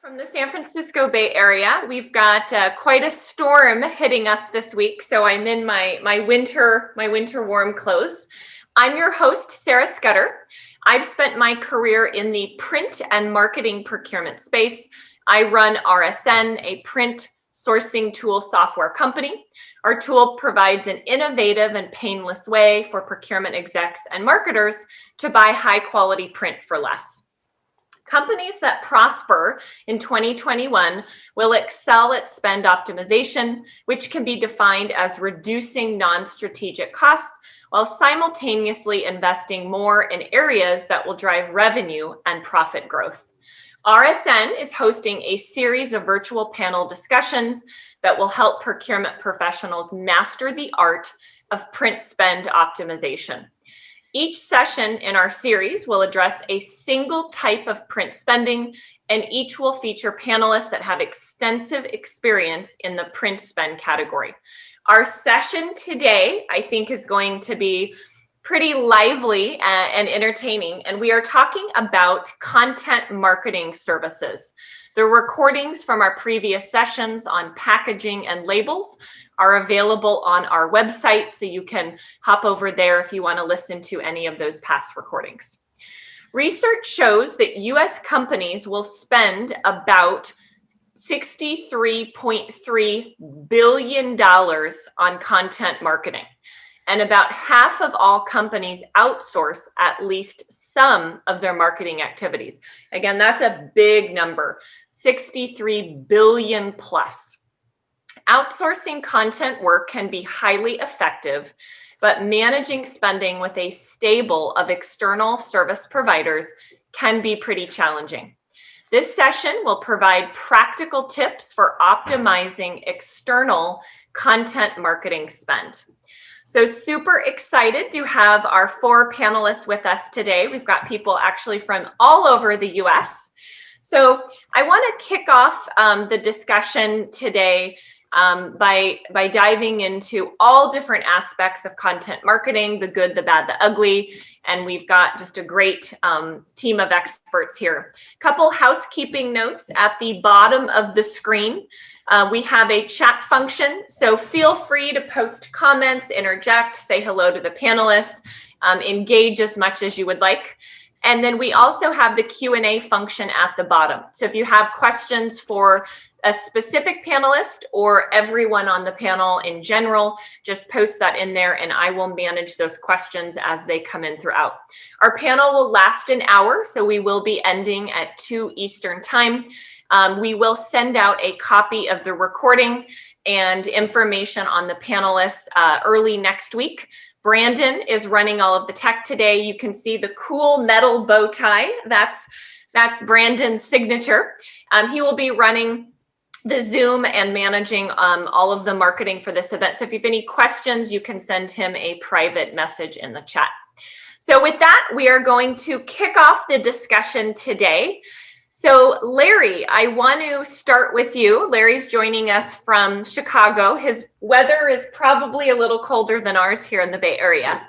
From the San Francisco Bay Area. We've got quite a storm hitting us this week, so I'm in my winter warm clothes. I'm your host, Sarah Scudder. I've spent my career in the print and marketing procurement space. I run RSN, a print sourcing tool software company. Our tool provides an innovative and painless way for procurement execs and marketers to buy high quality print for less. Companies that prosper in 2021 will excel at spend optimization, which can be defined as reducing non-strategic costs while simultaneously investing more in areas that will drive revenue and profit growth. RSN is hosting a series of virtual panel discussions that will help procurement professionals master the art of print spend optimization. Each session in our series will address a single type of print spending, and each will feature panelists that have extensive experience in the print spend category. Our session today, I think, is going to be pretty lively and entertaining, and we are talking about content marketing services. The recordings from our previous sessions on packaging and labels are available on our website, so you can hop over there if you want to listen to any of those past recordings. Research shows that US companies will spend about $63.3 billion on content marketing. And about half of all companies outsource at least some of their marketing activities. Again, that's a big number, 63 billion plus. Outsourcing content work can be highly effective, but managing spending with a stable of external service providers can be pretty challenging. This session will provide practical tips for optimizing external content marketing spend. So super excited to have our 4 panelists with us today. We've got people actually from all over the US. So I want to kick off the discussion today by diving into all different aspects of content marketing, the good, the bad, the ugly. And we've got just a great team of experts here. Couple housekeeping notes at the bottom of the screen. We have a chat function, so feel free to post comments, interject, say hello to the panelists, engage as much as you would like. And then we also have the Q&A function at the bottom. So if you have questions for a specific panelist or everyone on the panel in general, just post that in there and I will manage those questions as they come in throughout. Our panel will last an hour, so we will be ending at 2 Eastern time. We will send out a copy of the recording and information on the panelists early next week. Brandon is running all of the tech today. You can see the cool metal bow tie. That's Brandon's signature. He will be running the Zoom and managing all of the marketing for this event. So if you have any questions, you can send him a private message in the chat. So with that, we are going to kick off the discussion today. So Larry, I want to start with you. Larry's joining us from Chicago. His weather is probably a little colder than ours here in the Bay Area.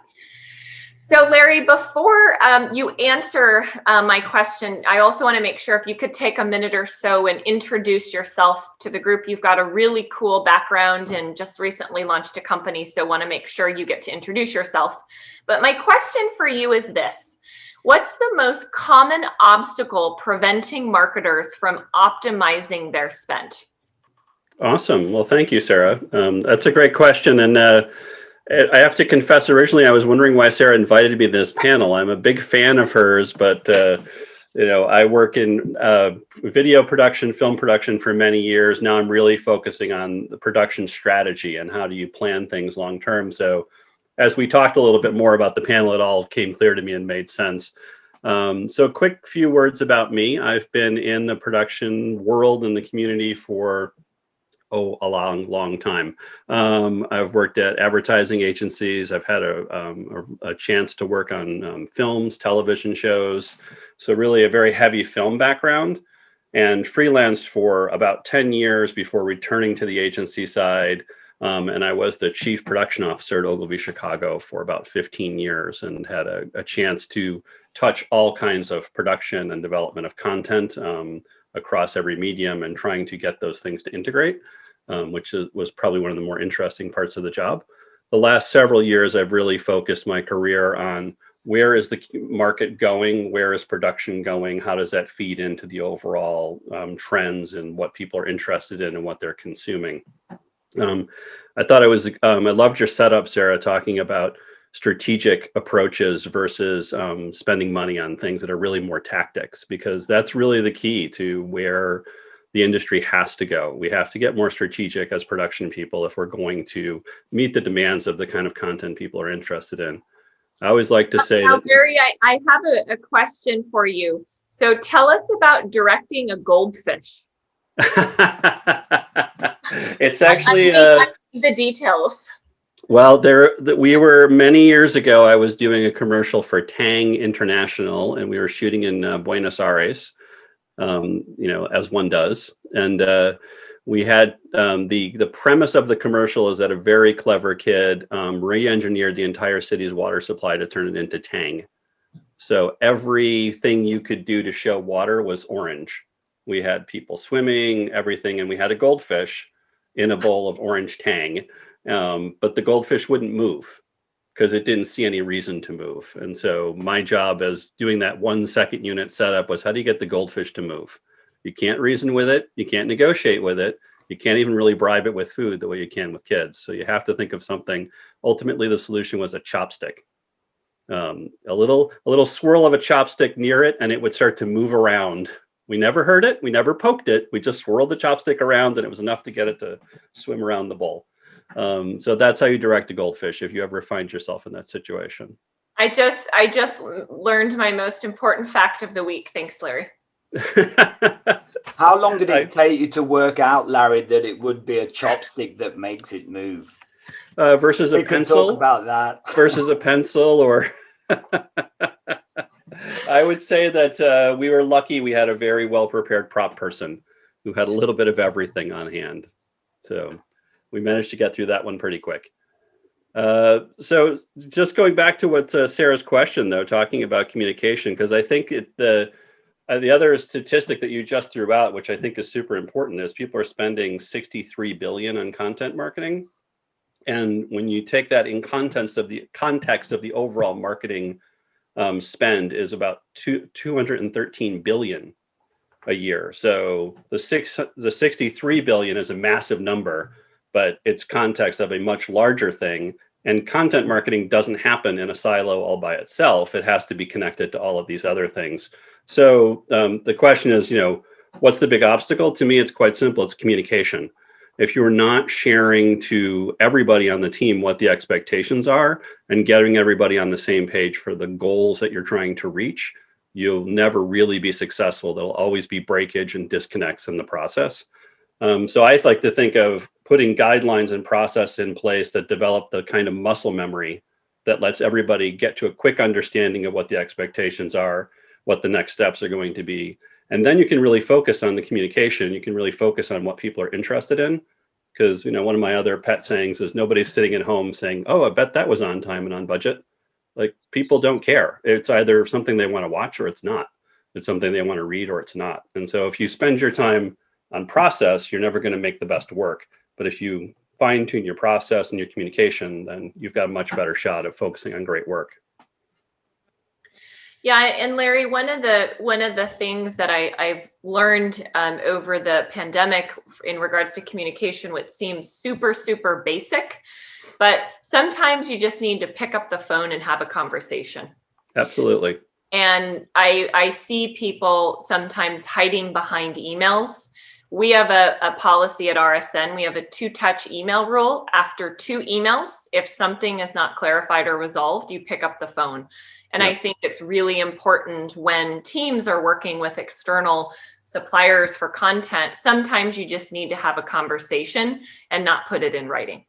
So Larry, before you answer my question, I also want to make sure if you could take a minute or so and introduce yourself to the group. You've got a really cool background and just recently launched a company, so want to make sure you get to introduce yourself. But my question for you is this. What's the most common obstacle preventing marketers from optimizing their spend? Awesome. Well, thank you, Sarah. That's a great question. And I have to confess, originally I was wondering why Sarah invited me to this panel. I'm a big fan of hers, but I work in video production, film production for many years. Now I'm really focusing on the production strategy and how do you plan things long term. So as we talked a little bit more about the panel, it all came clear to me and made sense. So quick few words about me. I've been in the production world and the community for a long time. I've worked at advertising agencies. I've had a chance to work on films, television shows. So really a very heavy film background, and freelanced for about 10 years before returning to the agency side. And I was the chief production officer at Ogilvy Chicago for about 15 years and had a chance to touch all kinds of production and development of content, across every medium and trying to get those things to integrate, was probably one of the more interesting parts of the job. The last several years, I've really focused my career on where is the market going, where is production going, how does that feed into the overall trends and what people are interested in and what they're consuming. I thought I loved your setup, Sarah, talking about strategic approaches versus spending money on things that are really more tactics, because that's really the key to where the industry has to go. We have to get more strategic as production people if we're going to meet the demands of the kind of content people are interested in. I always like to say now, that. Barry, I have a question for you. So tell us about directing a goldfish. It's actually I need the details. well, we were many years ago. I was doing a commercial for Tang International, and we were shooting in Buenos Aires, as one does. And we had the premise of the commercial is that a very clever kid re-engineered the entire city's water supply to turn it into Tang. So everything you could do to show water was orange. We had people swimming, everything, and we had a goldfish in a bowl of orange Tang. But the goldfish wouldn't move because it didn't see any reason to move. And so my job as doing that 1 second unit setup was, how do you get the goldfish to move? You can't reason with it. You can't negotiate with it. You can't even really bribe it with food the way you can with kids. So you have to think of something. Ultimately, the solution was a chopstick. A little swirl of a chopstick near it, and it would start to move around. We never hurt it. We never poked it. We just swirled the chopstick around, and it was enough to get it to swim around the bowl. So that's how you direct a goldfish if you ever find yourself in that situation. I just learned my most important fact of the week. Thanks, Larry. How long did it take you to work out, Larry, that it would be a chopstick that makes it move? Versus a pencil? Talk about that. Versus a pencil, or I would say that we were lucky. We had a very well-prepared prop person who had a little bit of everything on hand. So we managed to get through that one pretty quick. So just going back to what Sarah's question, though, talking about communication, because I think the other statistic that you just threw out, which I think is super important, is people are spending $63 billion on content marketing. And when you take that in context of the overall marketing spend is about 213 billion a year. So the 63 billion is a massive number, but it's context of a much larger thing. And content marketing doesn't happen in a silo all by itself. It has to be connected to all of these other things. So the question is, what's the big obstacle? To me, it's quite simple. It's communication. If you're not sharing to everybody on the team what the expectations are and getting everybody on the same page for the goals that you're trying to reach, you'll never really be successful. There'll always be breakage and disconnects in the process. So I like to think of putting guidelines and process in place that develop the kind of muscle memory that lets everybody get to a quick understanding of what the expectations are, what the next steps are going to be. And then you can really focus on the communication. You can really focus on what people are interested in. Because, one of my other pet sayings is nobody's sitting at home saying, oh, I bet that was on time and on budget. Like, people don't care. It's either something they want to watch or it's not. It's something they want to read or it's not. And so if you spend your time on process, you're never going to make the best work. But if you fine tune your process and your communication, then you've got a much better shot of focusing on great work. Yeah, and Larry, one of the things that I've learned over the pandemic in regards to communication, which seems super, super basic, but sometimes you just need to pick up the phone and have a conversation. Absolutely. And I see people sometimes hiding behind emails. We have a policy at RSN. We have a 2-touch email rule. After 2 emails, if something is not clarified or resolved, you pick up the phone. And I think it's really important when teams are working with external suppliers for content. Sometimes you just need to have a conversation and not put it in writing.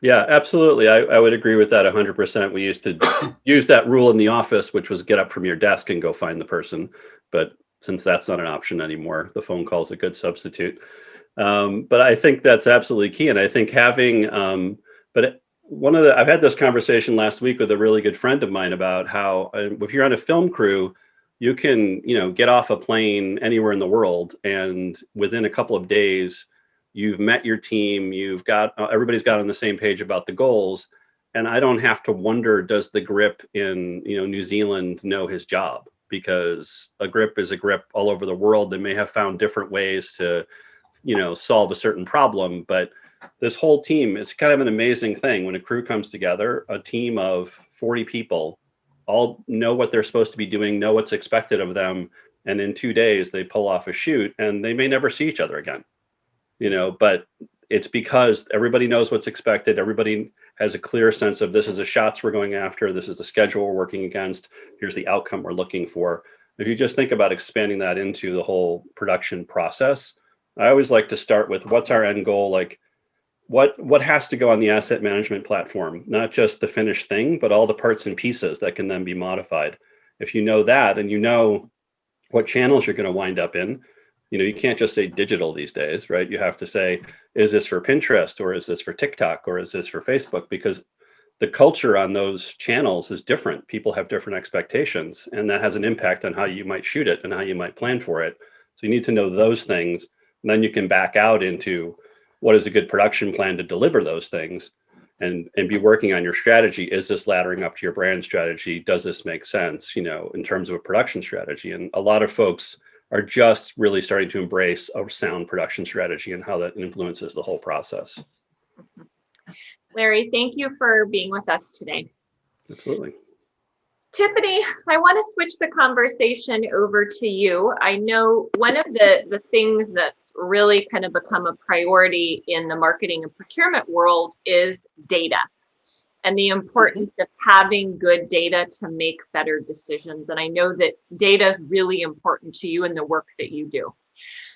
Yeah, absolutely. I would agree with that 100%. We used to use that rule in the office, which was get up from your desk and go find the person. But since that's not an option anymore, the phone call is a good substitute. But I think that's absolutely key. And I think having, I've had this conversation last week with a really good friend of mine about how if you're on a film crew, you can, get off a plane anywhere in the world, and within a couple of days, you've met your team, you've got, everybody's got on the same page about the goals. And I don't have to wonder, does the grip in, New Zealand know his job? Because a grip is a grip all over the world. They may have found different ways to, solve a certain problem, but this whole team is kind of an amazing thing. When a crew comes together, a team of 40 people all know what they're supposed to be doing, know what's expected of them. And in 2 days, they pull off a shoot, and they may never see each other again, but it's because everybody knows what's expected. Everybody has a clear sense of, this is the shots we're going after. This is the schedule we're working against. Here's the outcome we're looking for. If you just think about expanding that into the whole production process, I always like to start with, what's our end goal? Like, what has to go on the asset management platform, not just the finished thing, but all the parts and pieces that can then be modified. If you know that, and you know what channels you're going to wind up in, you can't just say digital these days, right? You have to say, is this for Pinterest, or is this for TikTok, or is this for Facebook? Because the culture on those channels is different. People have different expectations, and that has an impact on how you might shoot it and how you might plan for it. So you need to know those things, and then you can back out into, what is a good production plan to deliver those things, and be working on your strategy. Is this laddering up to your brand strategy? Does this make sense, in terms of a production strategy? And a lot of folks are just really starting to embrace a sound production strategy and how that influences the whole process. Larry, thank you for being with us today. Absolutely. Tiffany, I want to switch the conversation over to you. I know one of the things that's really kind of become a priority in the marketing and procurement world is data, and the importance of having good data to make better decisions. And I know that data is really important to you in the work that you do.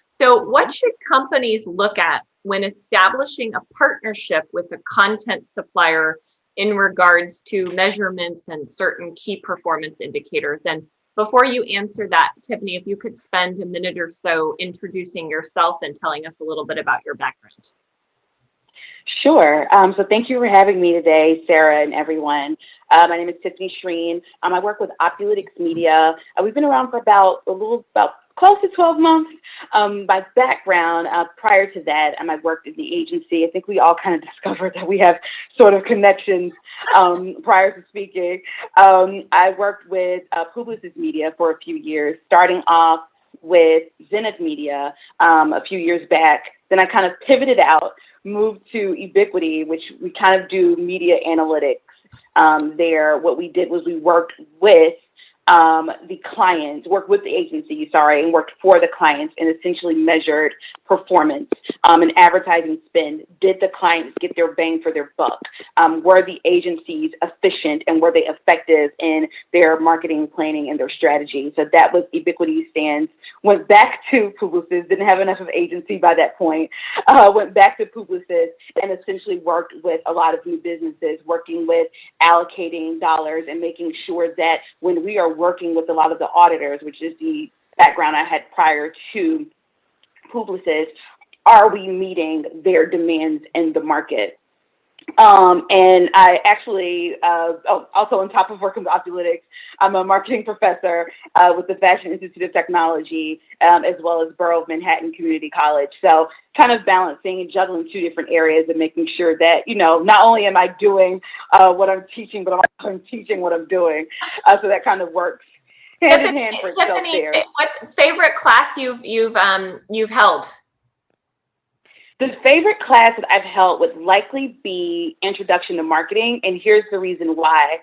So what should companies look at when establishing a partnership with a content supplier in regards to measurements and certain key performance indicators? And before you answer that, Tiffany, if you could spend a minute or so introducing yourself and telling us a little bit about your background. Sure. So thank you for having me today, Sarah and everyone. My name is Tiffany Shreen. I work with Opulitics Media. We've been around for about close to 12 months. My background, prior to that, I worked in the agency. I think we all kind of discovered that we have sort of connections prior to speaking. I worked with Publicis Media for a few years, starting off with Zenith Media a few years back. Then I kind of pivoted out, moved to Ubiquity, which we kind of do media analytics there. What we did was we worked with the clients, worked with the agency, and worked for the clients and essentially measured performance and advertising spend. Did the clients get their bang for their buck? Were the agencies efficient, and were they effective in their marketing planning and their strategy? So that was Ubiquity stands. Went back to Publicis, didn't have enough of agency by that point, went back to Publicis and essentially worked with a lot of new businesses, working with allocating dollars and making sure that when we are working with a lot of the auditors, which is the background I had prior to Publicis, are we meeting their demands in the market? And I actually, also on top of working with Opulitics, I'm a marketing professor with the Fashion Institute of Technology, as well as Borough of Manhattan Community College. So kind of balancing and juggling two different areas and making sure that, not only am I doing what I'm teaching, but I'm teaching what I'm doing. So that kind of works hand in hand for itself there. What favorite class you've held? The favorite class that I've held would likely be Introduction to Marketing, and here's the reason why.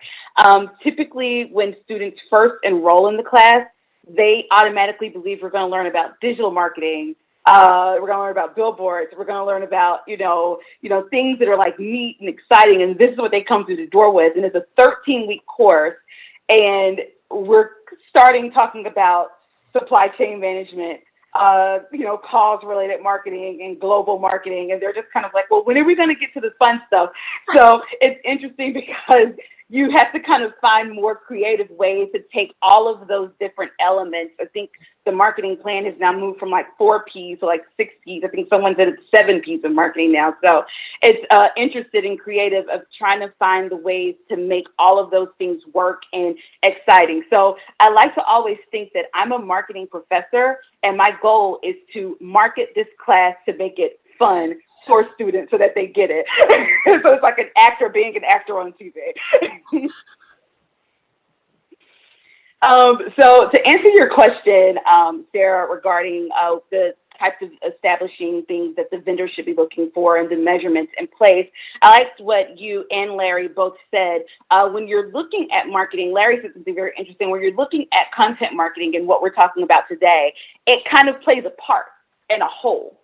Typically, when students first enroll in the class, they automatically believe we're going to learn about digital marketing. We're going to learn about billboards. We're going to learn about, things that are like neat and exciting, and this is what they come through the door with. And it's a 13-week course, and we're starting talking about supply chain management, cause-related marketing and global marketing. And they're just kind of like, well, when are we going to get to the fun stuff? So it's interesting because you have to kind of find more creative ways to take all of those different elements. I think the marketing plan has now moved from like 4 Ps to like 6 Ps. I think someone said it's 7 Ps of marketing now. So it's interested and creative of trying to find the ways to make all of those things work and exciting. So I like to always think that I'm a marketing professor and my goal is to market this class to make it fun for students so that they get it. So it's like an actor being an actor on TV. So to answer your question, Sarah, regarding the types of establishing things that the vendor should be looking for and the measurements in place, I liked what you and Larry both said. When you're looking at marketing, Larry said something very interesting. When you're looking at content marketing and what we're talking about today, it kind of plays a part in a whole.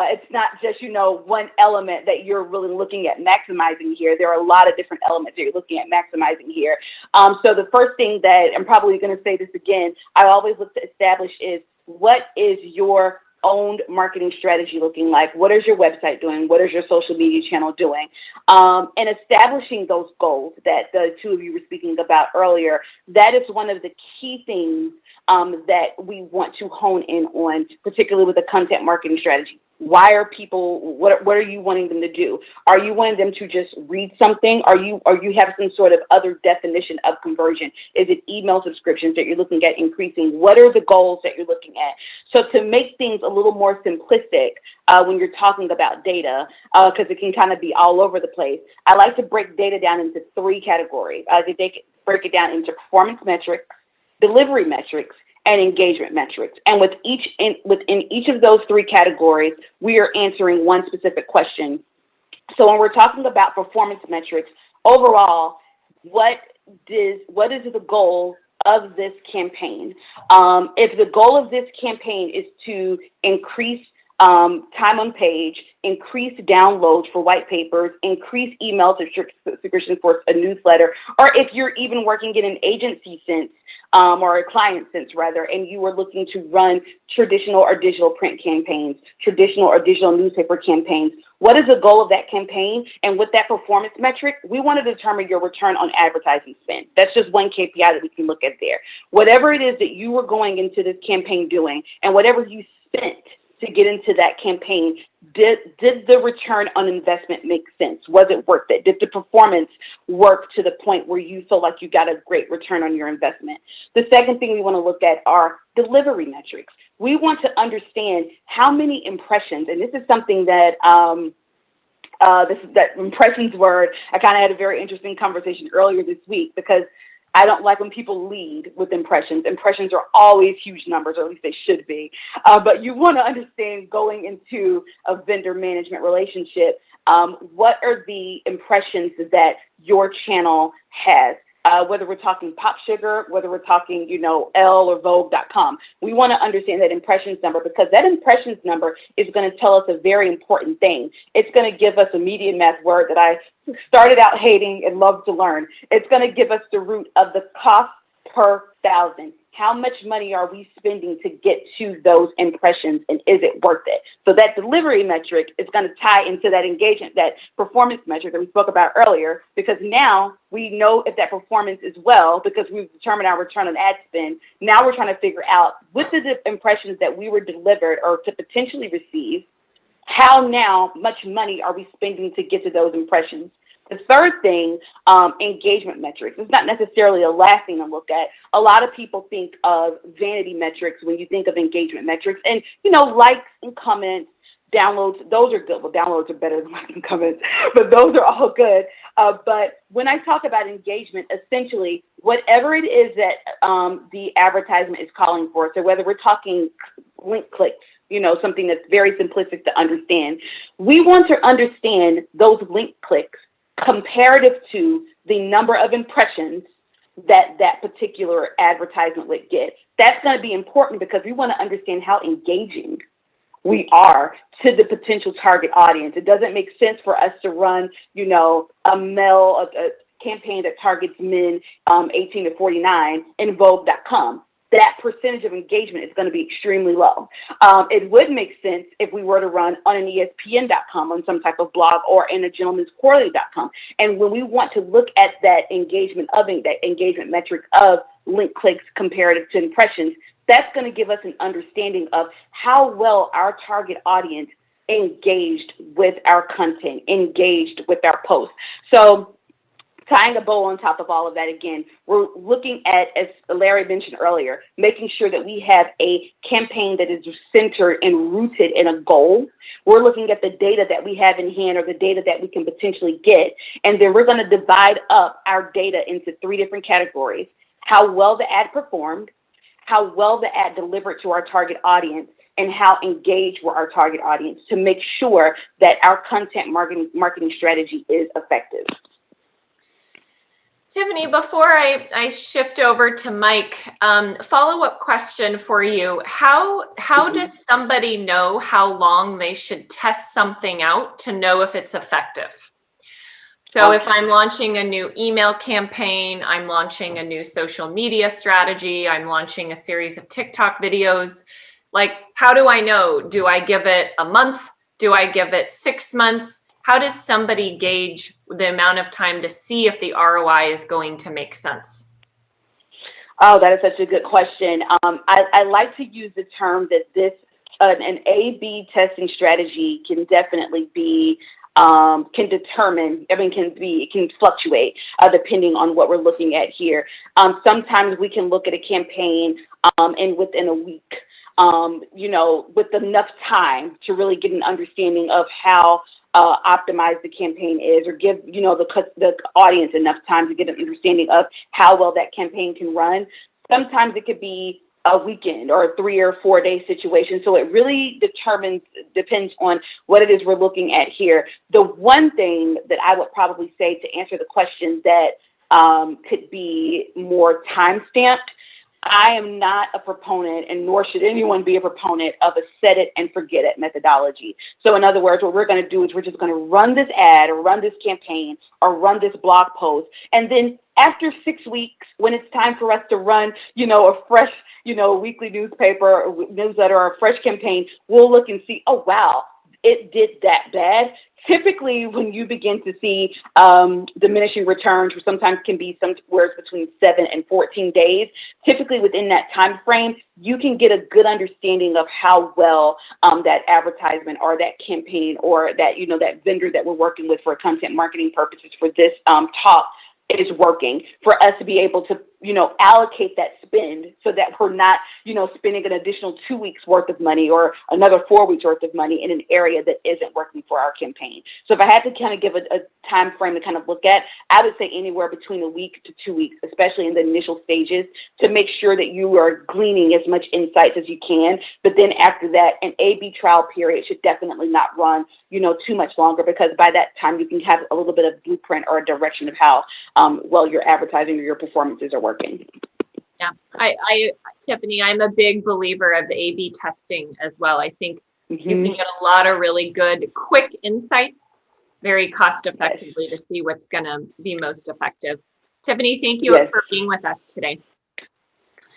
It's not just, one element that you're really looking at maximizing here. There are a lot of different elements that you're looking at maximizing here. So the first thing that I'm probably going to say this again, I always look to establish is, what is your owned marketing strategy looking like? What is your website doing? What is your social media channel doing? And establishing those goals that the two of you were speaking about earlier, that is one of the key things that we want to hone in on, particularly with the content marketing strategy. Why are people, what are you wanting them to do? Are you wanting them to just read something? Are you have some sort of other definition of conversion? Is it email subscriptions that you're looking at increasing? What are the goals that you're looking at? So to make things a little more simplistic when you're talking about data, because it can kind of be all over the place, I like to break data down into 3 categories. I break it down into performance metrics, delivery metrics, and engagement metrics. And within each of those 3 categories, we are answering one specific question. So when we're talking about performance metrics, overall, what is the goal of this campaign? If the goal of this campaign is to increase time on page, increase downloads for white papers, increase email subscription for a newsletter, or if you're even working in an agency sense, or a client sense rather, and you are looking to run traditional or digital print campaigns, traditional or digital newspaper campaigns, what is the goal of that campaign? And with that performance metric, we want to determine your return on advertising spend. That's just one KPI that we can look at there. Whatever it is that you were going into this campaign doing, and whatever you spent to get into that campaign, did the return on investment make sense? Was it worth it? Did the performance work to the point where you feel like you got a great return on your investment? The second thing we want to look at are delivery metrics. We want to understand how many impressions, and this is something that that impressions word, I kind of had a very interesting conversation earlier this week, because I don't like when people lead with impressions. Impressions are always huge numbers, or at least they should be. But you want to understand, going into a vendor management relationship, what are the impressions that your channel has? Whether we're talking Pop Sugar, whether we're talking, Elle or Vogue.com. We want to understand that impressions number, because that impressions number is going to tell us a very important thing. It's going to give us a media math word that I started out hating and love to learn. It's going to give us the root of the cost per thousand. How much money are we spending to get to those impressions, and is it worth it? So that delivery metric is going to tie into that engagement, that performance metric that we spoke about earlier, because now we know if that performance is well, because we've determined our return on ad spend. Now we're trying to figure out, with the impressions that we were delivered or to potentially receive, how now much money are we spending to get to those impressions? The third thing, engagement metrics. It's not necessarily a last thing to look at. A lot of people think of vanity metrics when you think of engagement metrics. And, likes and comments, downloads, those are good. Well, downloads are better than likes and comments, but those are all good. But when I talk about engagement, essentially, whatever it is that the advertisement is calling for, so whether we're talking link clicks, something that's very simplistic to understand, we want to understand those link clicks comparative to the number of impressions that particular advertisement would get. That's going to be important, because we want to understand how engaging we are to the potential target audience. It doesn't make sense for us to run, a campaign that targets men 18 to 49 in Vogue.com. that percentage of engagement is going to be extremely low. It would make sense if we were to run on an ESPN.com, on some type of blog, or in a gentleman'squarterly.com. And when we want to look at that engagement metric of link clicks comparative to impressions, that's going to give us an understanding of how well our target audience engaged with our content, engaged with our posts. So tying a bow on top of all of that, again, we're looking at, as Larry mentioned earlier, making sure that we have a campaign that is centered and rooted in a goal. We're looking at the data that we have in hand, or the data that we can potentially get, and then we're going to divide up our data into 3 different categories: how well the ad performed, how well the ad delivered to our target audience, and how engaged were our target audience, to make sure that our content marketing strategy is effective. Tiffany, before I shift over to Mike, follow-up question for you. How does somebody know how long they should test something out to know if it's effective? So if I'm launching a new email campaign, I'm launching a new social media strategy, I'm launching a series of TikTok videos, like, how do I know? Do I give it a month? Do I give it 6 months? How does somebody gauge the amount of time to see if the ROI is going to make sense? Oh, that is such a good question. I like to use the term that this an A/B testing strategy can definitely be can determine. It can fluctuate depending on what we're looking at here. Sometimes we can look at a campaign and within a week, with enough time to really get an understanding of how optimize the campaign is, or give the audience enough time to get an understanding of how well that campaign can run. Sometimes it could be a weekend or a 3 or 4 day situation. So it really depends on what it is we're looking at here. The one thing that I would probably say to answer the question that could be more time stamped, I am not a proponent, and nor should anyone be a proponent, of a set it and forget it methodology. So in other words, what we're going to do is we're just going to run this ad, or run this campaign, or run this blog post. And then after 6 weeks, when it's time for us to run, a fresh, weekly newspaper or newsletter, or a fresh campaign, we'll look and see, oh, wow, it did that bad. Typically, when you begin to see diminishing returns, which sometimes can be somewhere between 7 and 14 days, typically within that time frame, you can get a good understanding of how well that advertisement or that campaign or that that vendor that we're working with for content marketing purposes for this talk is working, for us to be able to allocate that spend, so that we're not spending an additional 2 weeks worth of money or another 4 weeks worth of money in an area that isn't working for our campaign. So if I had to kind of give a time frame to kind of look at, I would say anywhere between a week to 2 weeks, especially in the initial stages, to make sure that you are gleaning as much insights as you can. But then after that, an A/B trial period should definitely not run too much longer, because by that time you can have a little bit of blueprint or a direction of how well your advertising or your performances are working. Yeah, Tiffany, I'm a big believer of the A/B testing as well. I think you can get a lot of really good, quick insights very cost effectively to see what's going to be most effective. Tiffany, thank you for being with us today.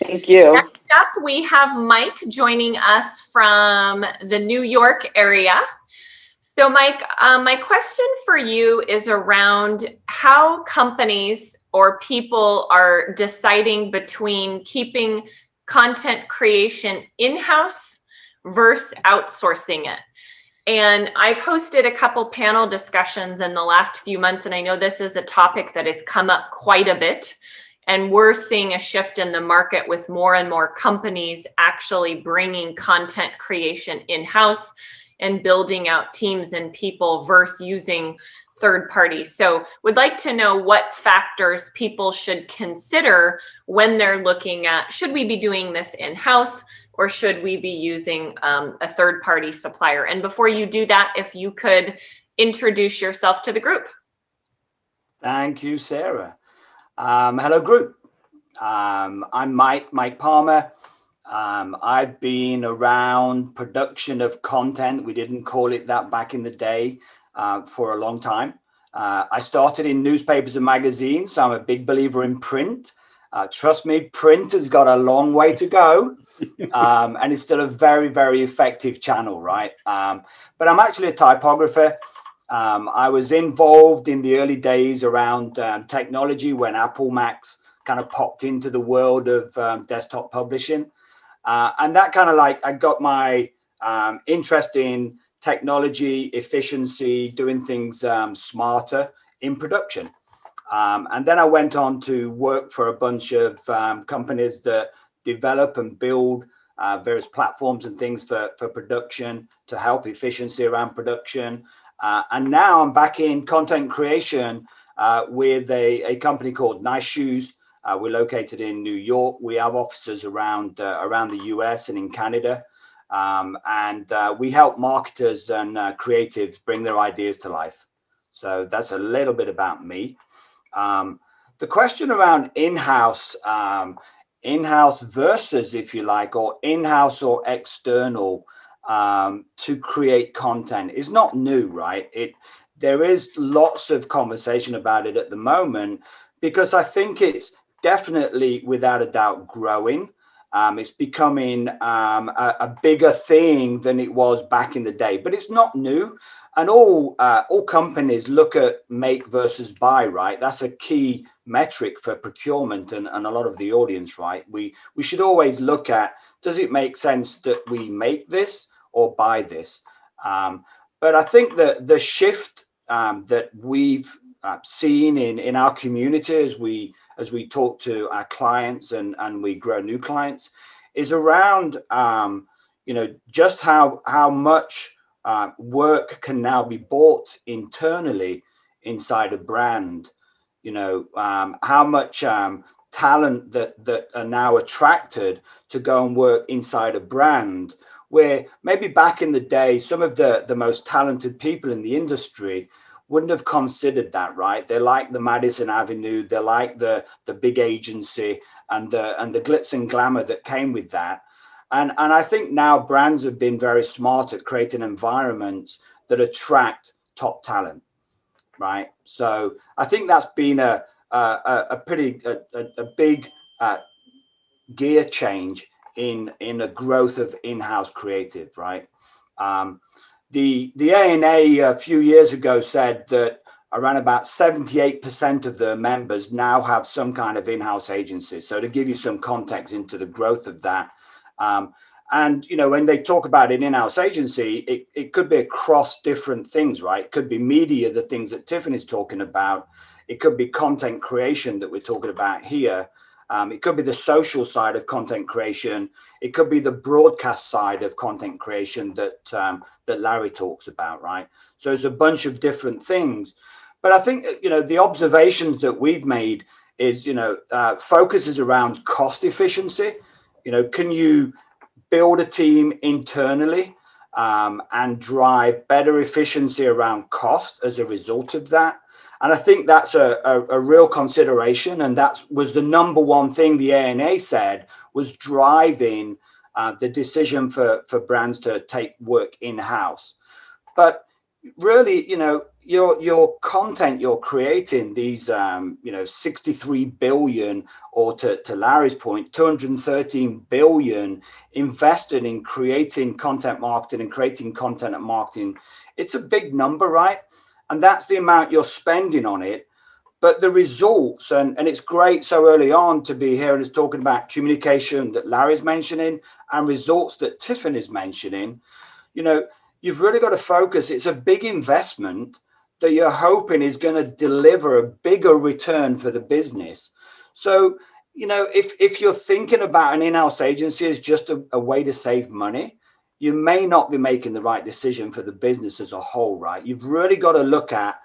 Thank you. Next up, we have Mike joining us from the New York area. So Mike, my question for you is around how companies or people are deciding between keeping content creation in-house versus outsourcing it. And I've hosted a couple panel discussions in the last few months, and I know this is a topic that has come up quite a bit. And we're seeing a shift in the market with more and more companies actually bringing content creation in-house and building out teams and people versus using third parties. So would like to know what factors people should consider when they're looking at, should we be doing this in-house or should we be using a third party supplier? And before you do that, if you could introduce yourself to the group. Thank you, Sarah. Hello, group. I'm Mike Palmer. I've been around production of content. We didn't call it that back in the day for a long time. I started in newspapers and magazines, so I'm a big believer in print. Trust me, print has got a long way to go, and it's still a very, very effective channel, right? But I'm actually a typographer. I was involved in the early days around technology when Apple Macs kind of popped into the world of desktop publishing. And that kind of like, I got my interest in technology, efficiency, doing things smarter in production. And then I went on to work for a bunch of companies that develop and build various platforms and things for production to help efficiency around production. And now I'm back in content creation with a company called Nice Shoes. We're located in New York. We have offices around the US and in Canada. And we help marketers and creatives bring their ideas to life. So that's a little bit about me. The question around in-house versus, if you like, or in-house or external to create content is not new, right? There is lots of conversation about it at the moment because I think it's definitely, without a doubt, growing. It's becoming a bigger thing than it was back in the day, but it's not new. And all companies look at make versus buy, right? That's a key metric for procurement and a lot of the audience, right? We should always look at, does it make sense that we make this or buy this? But I think that the shift that we've seen in our community as we talk to our clients and we grow new clients is around just how much work can now be bought internally inside a brand, how much talent that are now attracted to go and work inside a brand, where maybe back in the day, some of the most talented people in the industry wouldn't have considered that, right? They like the Madison Avenue, they like the big agency and the glitz and glamour that came with that. And I think now brands have been very smart at creating environments that attract top talent, right? So I think that's been a big gear change in the growth of in-house creative, right? The ANA a few years ago said that around about 78% of their members now have some kind of in-house agency. So to give you some context into the growth of that, and when they talk about an in-house agency, it could be across different things, right? It could be media, the things that Tiffany's talking about. It could be content creation that we're talking about here. It could be the social side of content creation. It could be the broadcast side of content creation that Larry talks about, right? So there's a bunch of different things. But I think, the observations that we've made is, focuses around cost efficiency. Can you build a team internally and drive better efficiency around cost as a result of that? And I think that's a real consideration. And that was the number one thing the ANA said was driving the decision for brands to take work in-house. But really, your content you're creating, these 63 billion, or to Larry's point, 213 billion invested in creating content marketing and creating content and marketing. It's a big number, right? And that's the amount you're spending on it. But the results, and it's great so early on to be hearing us talking about communication that Larry's mentioning and results that Tiffany's mentioning, you've really got to focus. It's a big investment that you're hoping is going to deliver a bigger return for the business. So, if you're thinking about an in-house agency as just a way to save money, you may not be making the right decision for the business as a whole, right? You've really got to look at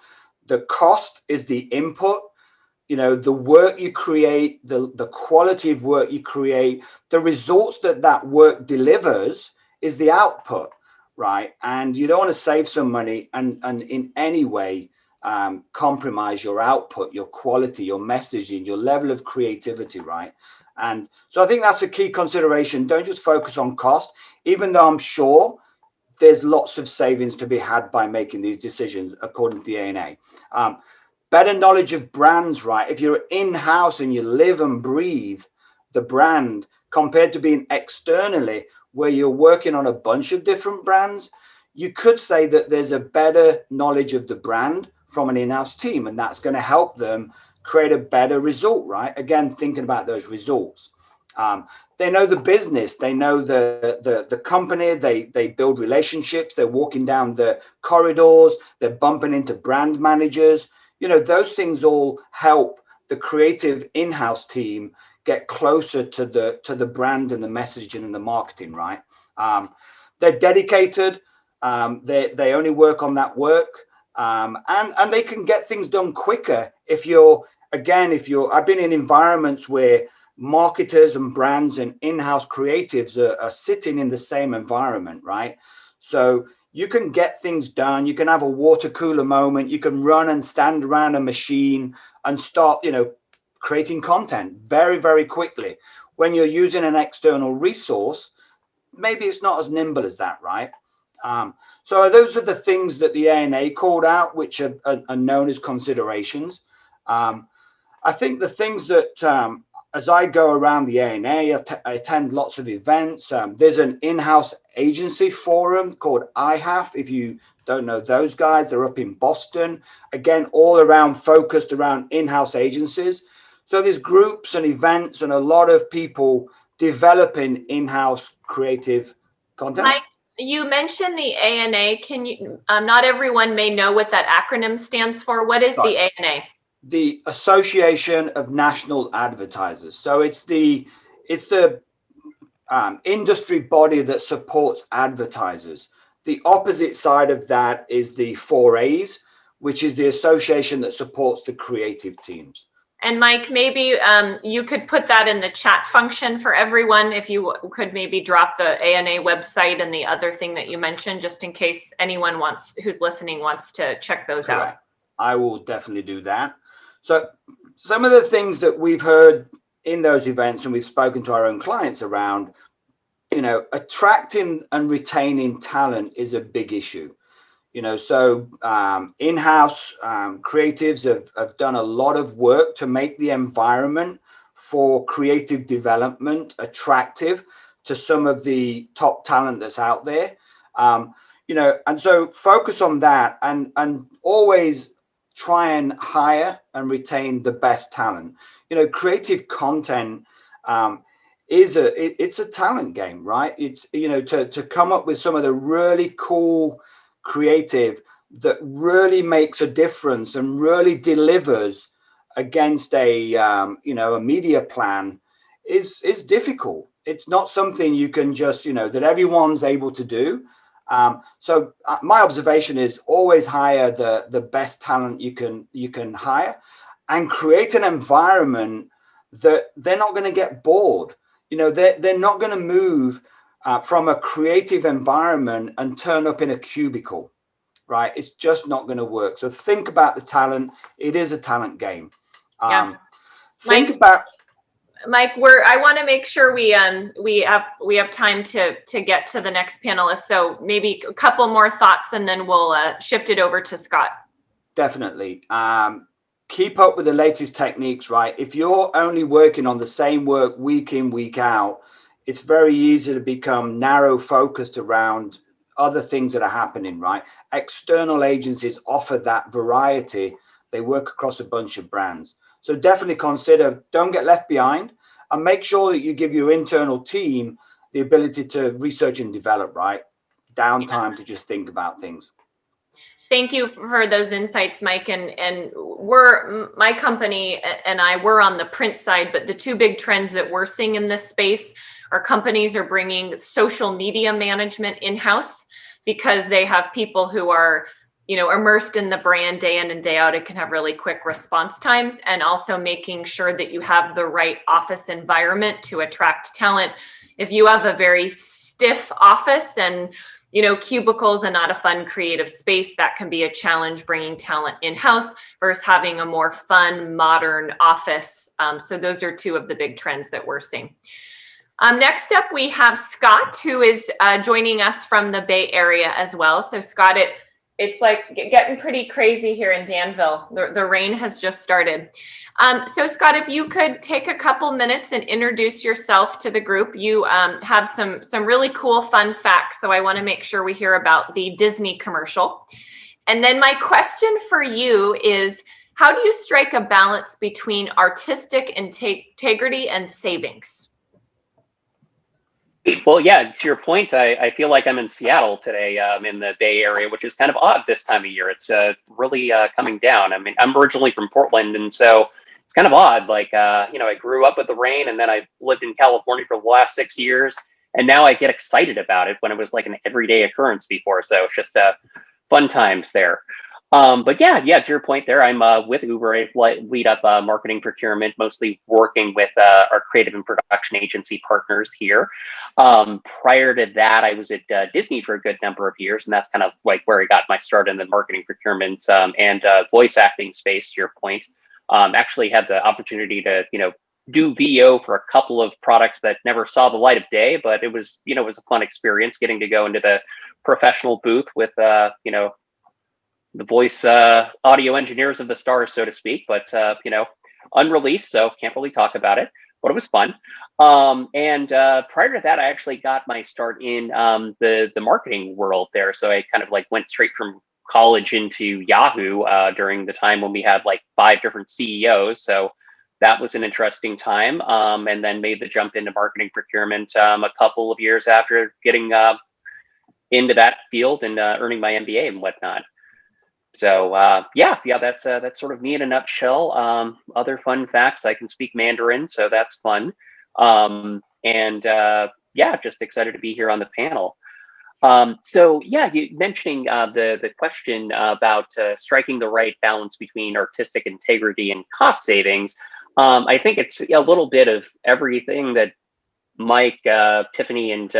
the cost is the input, the work you create, the quality of work you create, the results that work delivers is the output, right? And you don't want to save some money and in any way compromise your output, your quality, your messaging, your level of creativity, right? And so I think that's a key consideration. Don't just focus on cost, even though I'm sure there's lots of savings to be had by making these decisions according to the ANA. Better knowledge of brands, right? If you're in-house and you live and breathe the brand compared to being externally where you're working on a bunch of different brands, you could say that there's a better knowledge of the brand from an in-house team, and that's going to help them create a better result, right? Again, thinking about those results. They know the business, they know the company, they build relationships, they're walking down the corridors, they're bumping into brand managers. You know, those things all help the creative in-house team get closer to the brand and the messaging and the marketing, right? They're dedicated. They only work on that work, and they can get things done quicker. If you're I've been in environments where marketers and brands and in-house creatives are sitting in the same environment, right? So you can get things done. You can have a water cooler moment. You can run and stand around a machine and start, creating content very, very quickly. When you're using an external resource, maybe it's not as nimble as that, right? So those are the things that the ANA called out, which are known as considerations. I think the things that, as I go around the ANA, I attend lots of events. There's an in-house agency forum called IHAF. If you don't know those guys, they're up in Boston. Again, all around focused around in-house agencies. So there's groups and events and a lot of people developing in-house creative content. Mike, you mentioned the ANA. Can you? Not everyone may know what that acronym stands for. What is the ANA? The Association of National Advertisers. So it's the industry body that supports advertisers. The opposite side of that is the 4As, which is the association that supports the creative teams. And Mike, maybe you could put that in the chat function for everyone. If you could maybe drop the ANA website and the other thing that you mentioned, just in case anyone who's listening wants to check those out. I will definitely do that. So some of the things that we've heard in those events and we've spoken to our own clients around, attracting and retaining talent is a big issue. So in-house creatives have done a lot of work to make the environment for creative development attractive to some of the top talent that's out there. And so focus on that and always try and hire and retain the best talent. Creative content it's a talent game, right? It's, to come up with some of the really cool creative that really makes a difference and really delivers against a media plan is difficult. It's not something you can just, that everyone's able to do. So my observation is always hire the best talent you can hire and create an environment that they're not going to get bored. They're not going to move from a creative environment and turn up in a cubicle, right? It's just not going to work. So think about the talent. It is a talent game. Mike, I want to make sure we have time to get to the next panelist. So maybe a couple more thoughts, and then we'll shift it over to Scott. Definitely. Keep up with the latest techniques, right? If you're only working on the same work week in, week out, it's very easy to become narrow focused around other things that are happening, right? External agencies offer that variety. They work across a bunch of brands. So definitely consider, don't get left behind, and make sure that you give your internal team the ability to research and develop, right? Downtime to just think about things. Thank you for those insights, Mike. And my company and we're on the print side, but the two big trends that we're seeing in this space are companies are bringing social media management in-house because they have people who are, immersed in the brand day in and day out. It can have really quick response times, and also making sure that you have the right office environment to attract talent. If you have a very stiff office and cubicles and not a fun creative space, that can be a challenge bringing talent in-house versus having a more fun, modern office. So those are two of the big trends that we're seeing. Next up, we have Scott, who is joining us from the Bay Area as well. So Scott, It's like getting pretty crazy here in Danville. The rain has just started. So Scott, if you could take a couple minutes and introduce yourself to the group. You have some really cool fun facts, so I want to make sure we hear about the Disney commercial. And then my question for you is, how do you strike a balance between artistic integrity and savings? Well, yeah, to your point, I feel like I'm in Seattle today, in the Bay Area, which is kind of odd this time of year. It's really coming down. I mean, I'm originally from Portland, and so it's kind of odd. Like, I grew up with the rain, and then I lived in California for the last 6 years, and now I get excited about it when it was like an everyday occurrence before. So it's just fun times there. But yeah, to your point there, I'm with Uber. I lead up marketing procurement, mostly working with our creative and production agency partners here. Prior to that, I was at Disney for a good number of years, and that's kind of like where I got my start in the marketing procurement and voice acting space, to your point. Actually had the opportunity to, do VO for a couple of products that never saw the light of day, but it was a fun experience getting to go into the professional booth with, the voice audio engineers of the stars, so to speak, but unreleased, so can't really talk about it, but it was fun. And prior to that, I actually got my start in the marketing world there. So I kind of like went straight from college into Yahoo during the time when we had like 5 different CEOs. So that was an interesting time. And then made the jump into marketing procurement a couple of years after getting into that field and earning my MBA and whatnot. So that's sort of me in a nutshell. Other fun facts: I can speak Mandarin, so that's fun. Just excited to be here on the panel. You mentioning the question about striking the right balance between artistic integrity and cost savings. I think it's a little bit of everything that Mike, Tiffany, and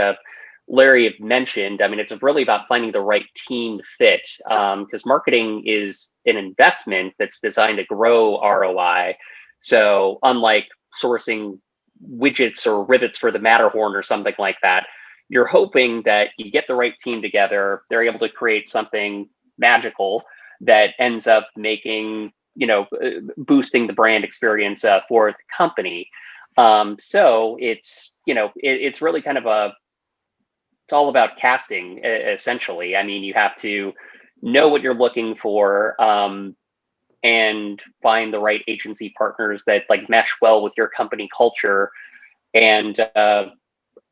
Larry have mentioned. I mean, it's really about finding the right team fit, because marketing is an investment that's designed to grow ROI. So unlike sourcing widgets or rivets for the Matterhorn or something like that, you're hoping that you get the right team together, they're able to create something magical that ends up making, boosting the brand experience for the company. So it's really kind of it's all about casting, essentially. I mean, you have to know what you're looking for, and find the right agency partners that like mesh well with your company culture, and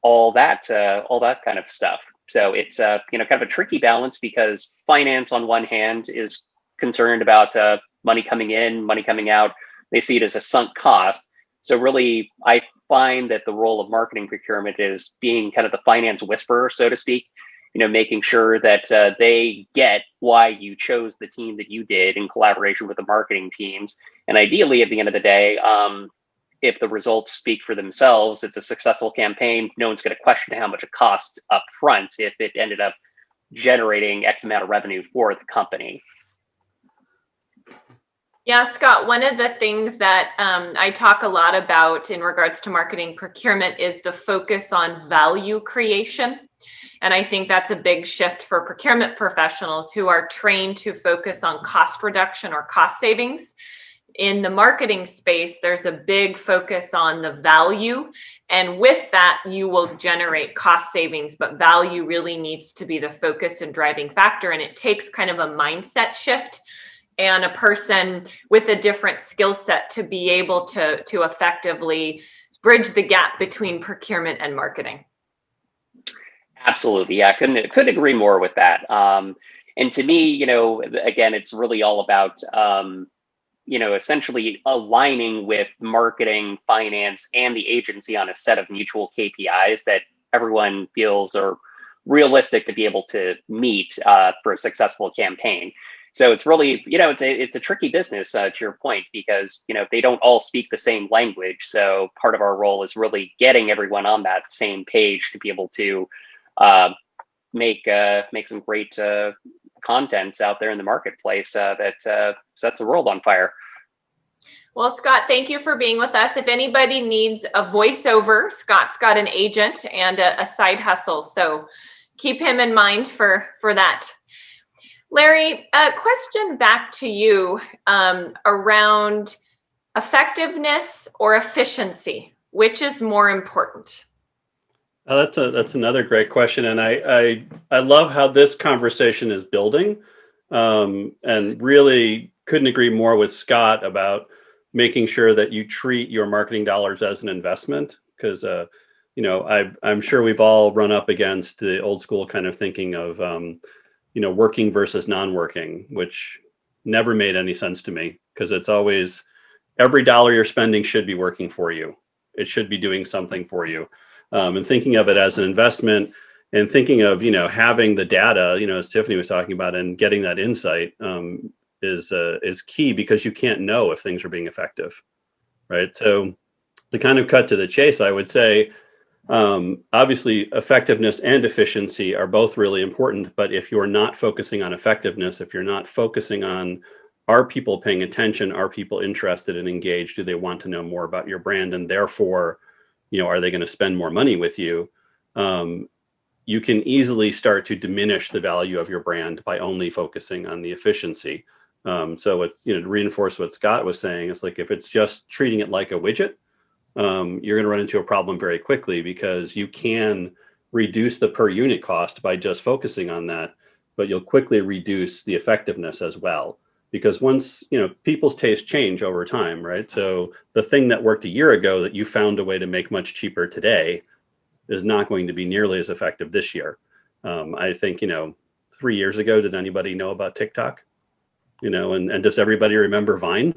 all that kind of stuff. So it's kind of a tricky balance, because finance on one hand is concerned about money coming in, money coming out. They see it as a sunk cost. So really, I find that the role of marketing procurement is being kind of the finance whisperer, so to speak, making sure that they get why you chose the team that you did in collaboration with the marketing teams. And ideally, at the end of the day, if the results speak for themselves, it's a successful campaign. No one's going to question how much it cost up front if it ended up generating X amount of revenue for the company. Yeah, Scott, one of the things that I talk a lot about in regards to marketing procurement is the focus on value creation. And I think that's a big shift for procurement professionals who are trained to focus on cost reduction or cost savings. In the marketing space, there's a big focus on the value. And with that, you will generate cost savings, but value really needs to be the focus and driving factor. And it takes kind of a mindset shift and a person with a different skill set to be able to effectively bridge the gap between procurement and marketing. Absolutely. Yeah, couldn't agree more with that. And to me, again, it's really all about, essentially aligning with marketing, finance, and the agency on a set of mutual KPIs that everyone feels are realistic to be able to meet for a successful campaign. So it's really, it's a tricky business, to your point, because, they don't all speak the same language. So part of our role is really getting everyone on that same page to be able to make some great content out there in the marketplace that sets the world on fire. Well, Scott, thank you for being with us. If anybody needs a voiceover, Scott's got an agent and a side hustle. So keep him in mind for that. Larry, a question back to you around effectiveness or efficiency. Which is more important? That's another great question, and I love how this conversation is building, and really couldn't agree more with Scott about making sure that you treat your marketing dollars as an investment, because I'm sure we've all run up against the old school kind of thinking of working versus non-working, which never made any sense to me, because it's always every dollar you're spending should be working for you. It should be doing something for you. And thinking of it as an investment, and thinking of, having the data, as Tiffany was talking about, and getting that insight is key, because you can't know if things are being effective, right? So to kind of cut to the chase, I would say, obviously effectiveness and efficiency are both really important, but if you're not focusing on effectiveness, if you're not focusing on, are people paying attention, are people interested and engaged, do they want to know more about your brand, and therefore, are they going to spend more money with you? You can easily start to diminish the value of your brand by only focusing on the efficiency. So it's, to reinforce what Scott was saying, it's like, if it's just treating it like a widget, you're going to run into a problem very quickly, because you can reduce the per unit cost by just focusing on that, but you'll quickly reduce the effectiveness as well. Because once, people's tastes change over time, right? So the thing that worked a year ago that you found a way to make much cheaper today is not going to be nearly as effective this year. I think, 3 years ago, did anybody know about TikTok? And does everybody remember Vine?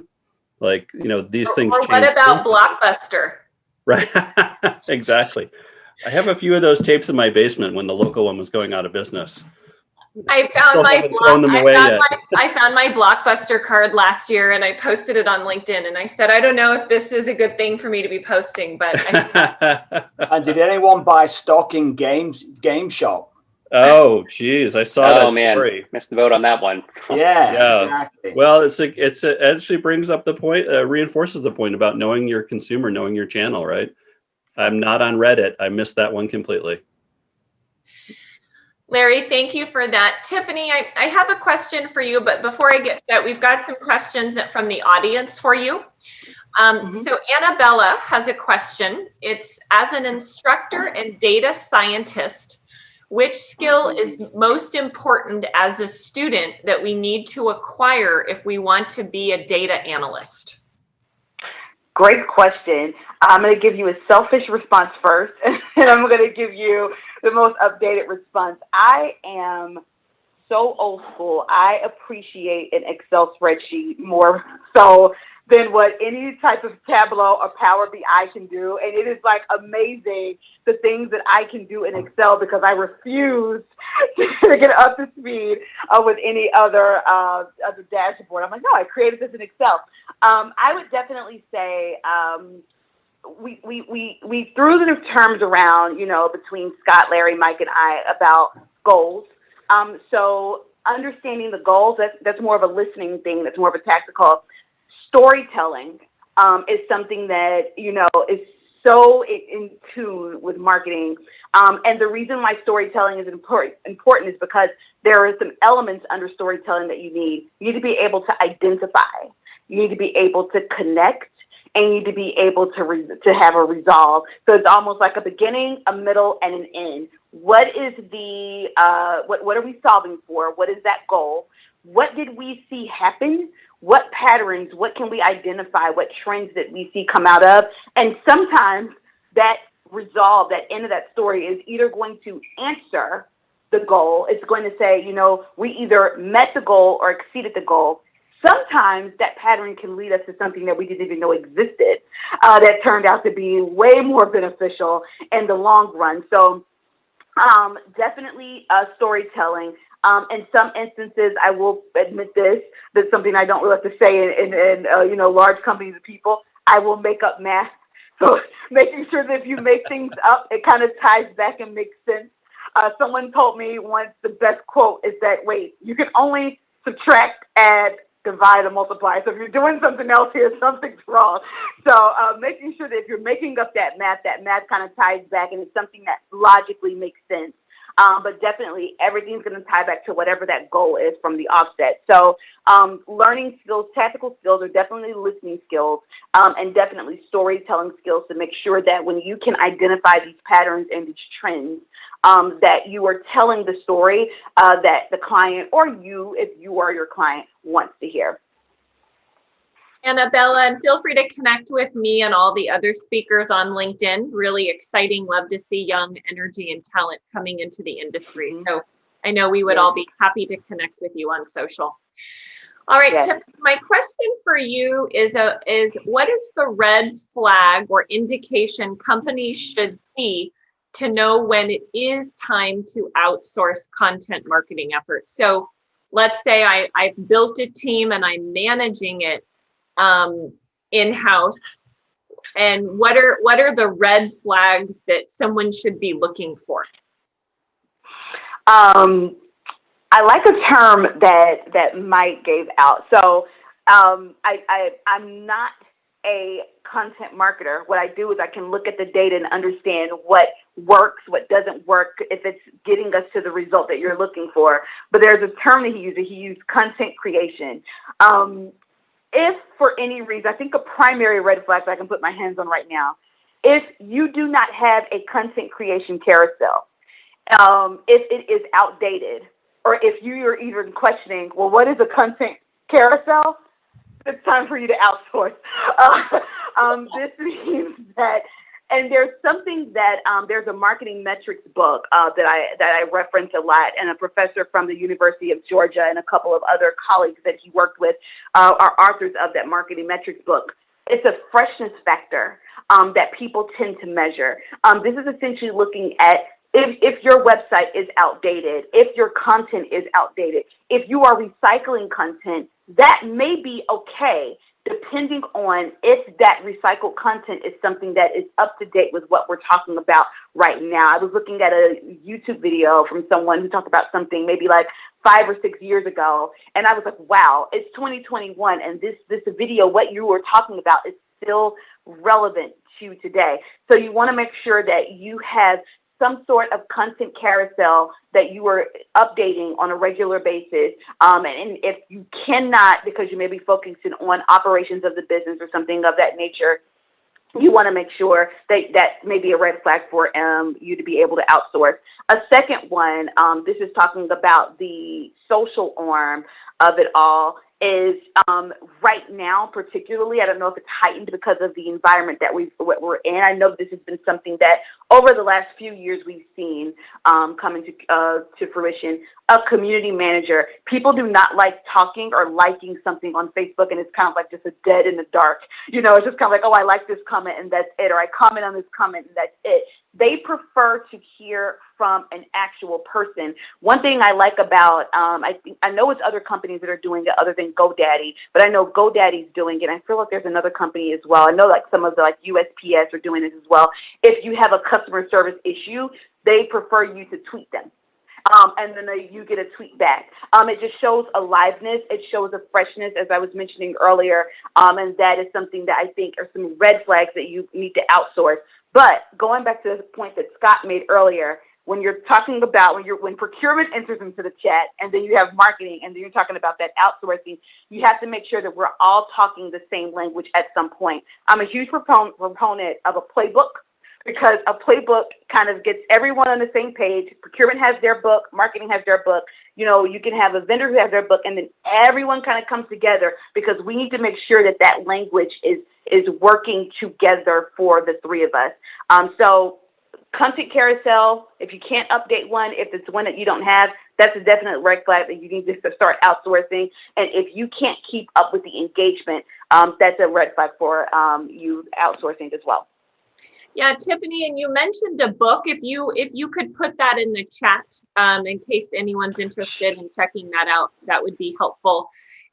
Like, these things Or change. what about Blockbuster? Right. Exactly. I have a few of those tapes in my basement when the local one was going out of business. I found I found my Blockbuster card last year, and I posted it on LinkedIn, and I said, I don't know if this is a good thing for me to be posting, but And did anyone buy stock in Game Shop? Oh, geez, I saw that story. Man, missed the boat on that one. Yeah, exactly. Well, it actually brings up the point, reinforces the point about knowing your consumer, knowing your channel, right? I'm not on Reddit. I missed that one completely. Larry, thank you for that. Tiffany, I have a question for you, but before I get to that, we've got some questions from the audience for you. So Annabella has a question. It's, as an instructor and data scientist, which skill is most important as a student that we need to acquire if we want to be a data analyst? Great question. I'm going to give you a selfish response first, and I'm going to give you the most updated response. I am so old school. I appreciate an Excel spreadsheet more so than what any type of Tableau or Power BI can do. And it is like amazing the things that I can do in Excel, because I refuse to get up to speed with any other dashboard. I'm like, no, I created this in Excel. I would definitely say we threw the terms around, between Scott, Larry, Mike, and I about goals. So understanding the goals, that's more of a listening thing. That's more of a tactical. Storytelling is something that, is so in tune with marketing. And the reason why storytelling is important is because there are some elements under storytelling that you need. You need to be able to identify. You need to be able to connect, and you need to be able to have a resolve. So it's almost like a beginning, a middle, and an end. What is what are we solving for? What is that goal? What did we see happen? What patterns, what can we identify, what trends that we see come out of? And sometimes that resolve, that end of that story, is either going to answer the goal. It's going to say, we either met the goal or exceeded the goal. Sometimes that pattern can lead us to something that we didn't even know existed, that turned out to be way more beneficial in the long run. So definitely storytelling. In some instances, I will admit that's something I don't really have to say in large companies of people. I will make up math. So making sure that if you make things up, it kind of ties back and makes sense. Someone told me once, the best quote is that, wait, you can only subtract, add, divide, or multiply. So if you're doing something else here, something's wrong. So making sure that if you're making up that math kind of ties back, and it's something that logically makes sense. but definitely everything's going to tie back to whatever that goal is from the offset. So learning skills, tactical skills are definitely listening skills, and definitely storytelling skills to make sure that when you can identify these patterns and these trends, that you are telling the story that the client, or you, if you are your client, wants to hear. Annabella, and feel free to connect with me and all the other speakers on LinkedIn. Really exciting. Love to see young energy and talent coming into the industry. So I know we would all be happy to connect with you on social. All right, Tiff, my question for you is what is the red flag or indication companies should see to know when it is time to outsource content marketing efforts? So let's say I've built a team and I'm managing it in-house, and what are the red flags that someone should be looking for? I like a term that Mike gave out. So I'm not a content marketer. What I do is I can look at the data and understand what works, what doesn't work, if it's getting us to the result that you're looking for. But there's a term that he used. He used content creation. If for any reason, I think a primary red flag that I can put my hands on right now, if you do not have a content creation carousel, if it is outdated, or if you are even questioning, well, what is a content carousel? It's time for you to outsource. This means that, and there's something that there's a marketing metrics book that I reference a lot, and a professor from the University of Georgia and a couple of other colleagues that he worked with are authors of that marketing metrics book. It's a freshness factor that people tend to measure. This is essentially looking at if your website is outdated, if your content is outdated, if you are recycling content, that may be okay, depending on if that recycled content is something that is up to date with what we're talking about right now. I was looking at a YouTube video from someone who talked about something maybe like 5 or 6 years ago, and I was like, wow, it's 2021, and this video, what you were talking about, is still relevant to today. So you want to make sure that you have some sort of content carousel that you are updating on a regular basis. And if you cannot, because you may be focusing on operations of the business or something of that nature, you want to make sure that may be a red flag for you to be able to outsource. A second one, this is talking about the social arm of it all, is right now particularly, I don't know if it's heightened because of the environment that we're in. I know this has been something that over the last few years we've seen coming to fruition. A community manager. People do not like talking or liking something on Facebook, and it's kind of like just a dead in the dark. You know, it's just kind of like, oh, I like this comment and that's it, or I comment on this comment and that's it. They prefer to hear from an actual person. One thing I like about, I know it's other companies that are doing it other than GoDaddy, but I know GoDaddy's doing it. I feel like there's another company as well. I know like some of the like USPS are doing it as well. If you have a customer service issue, they prefer you to tweet them. And then you get a tweet back. It just shows aliveness. It shows a freshness, as I was mentioning earlier. And that is something that I think are some red flags that you need to outsource. But going back to the point that Scott made earlier, when you're talking about when procurement enters into the chat, and then you have marketing, and then you're talking about that outsourcing, you have to make sure that we're all talking the same language at some point. I'm a huge proponent of a playbook, because a playbook kind of gets everyone on the same page. Procurement has their book, marketing has their book. You know, you can have a vendor who has their book, and then everyone kind of comes together, because we need to make sure that that language is working together for the three of us. So content carousel, if you can't update one, if it's one that you don't have, that's a definite red flag that you need to start outsourcing. And if you can't keep up with the engagement, that's a red flag for you outsourcing as well. Yeah, Tiffany, and you mentioned a book. If you could put that in the chat, in case anyone's interested in checking that out, that would be helpful.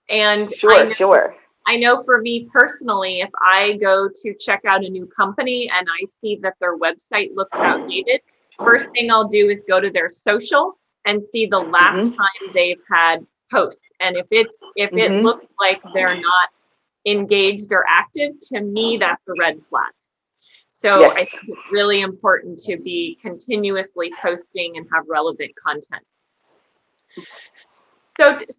And Sure. I know for me personally, if I go to check out a new company and I see that their website looks outdated, first thing I'll do is go to their social and see the last time they've had posts. And if it looks like they're not engaged or active, to me, that's a red flag. So Yes. I think it's really important to be continuously posting and have relevant content.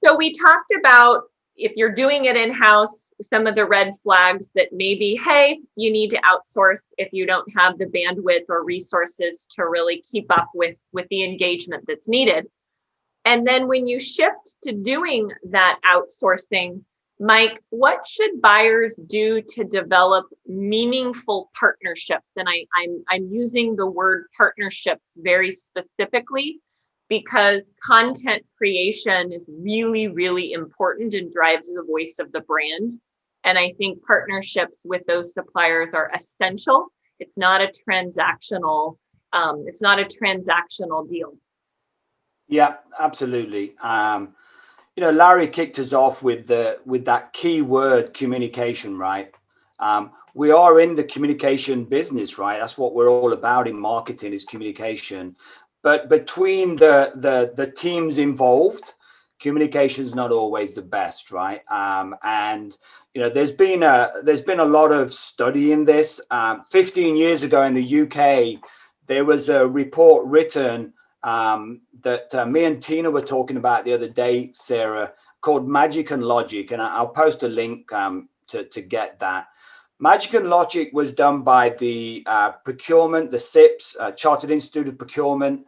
So we talked about, if you're doing it in-house, some of the red flags that maybe, hey, you need to outsource if you don't have the bandwidth or resources to really keep up with the engagement that's needed. And then when you shift to doing that outsourcing, Mike, what should buyers do to develop meaningful partnerships? And I'm using the word partnerships very specifically because content creation is really, really important and drives the voice of the brand. And I think partnerships with those suppliers are essential. It's not a transactional, deal. Yeah, absolutely. Larry kicked us off with that key word, communication, right? We are in the communication business, right? That's what we're all about in marketing, is communication. But between the teams involved, communication is not always the best, right? And there's been a lot of study in this. 15 years ago in the UK, there was a report written that me and Tina were talking about the other day, Sarah, called Magic and Logic, and I'll post a link to get that. Magic and Logic was done by the procurement, the SIPs, Chartered Institute of Procurement,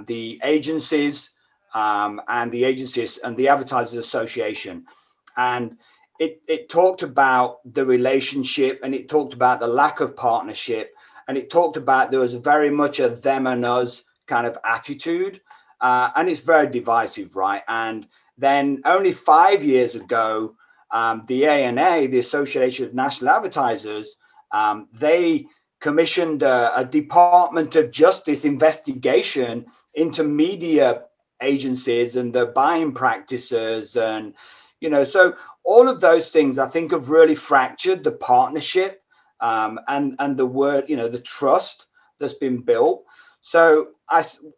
the agencies, and the Advertisers Association. And it talked about the relationship, and it talked about the lack of partnership, and it talked about there was very much a them and us kind of attitude, and it's very divisive, right? And then only 5 years ago, the ANA, the Association of National Advertisers, they commissioned a Department of Justice investigation into media agencies and the buying practices. And, so all of those things, I think, have really fractured the partnership, and the word, the trust that's been built. So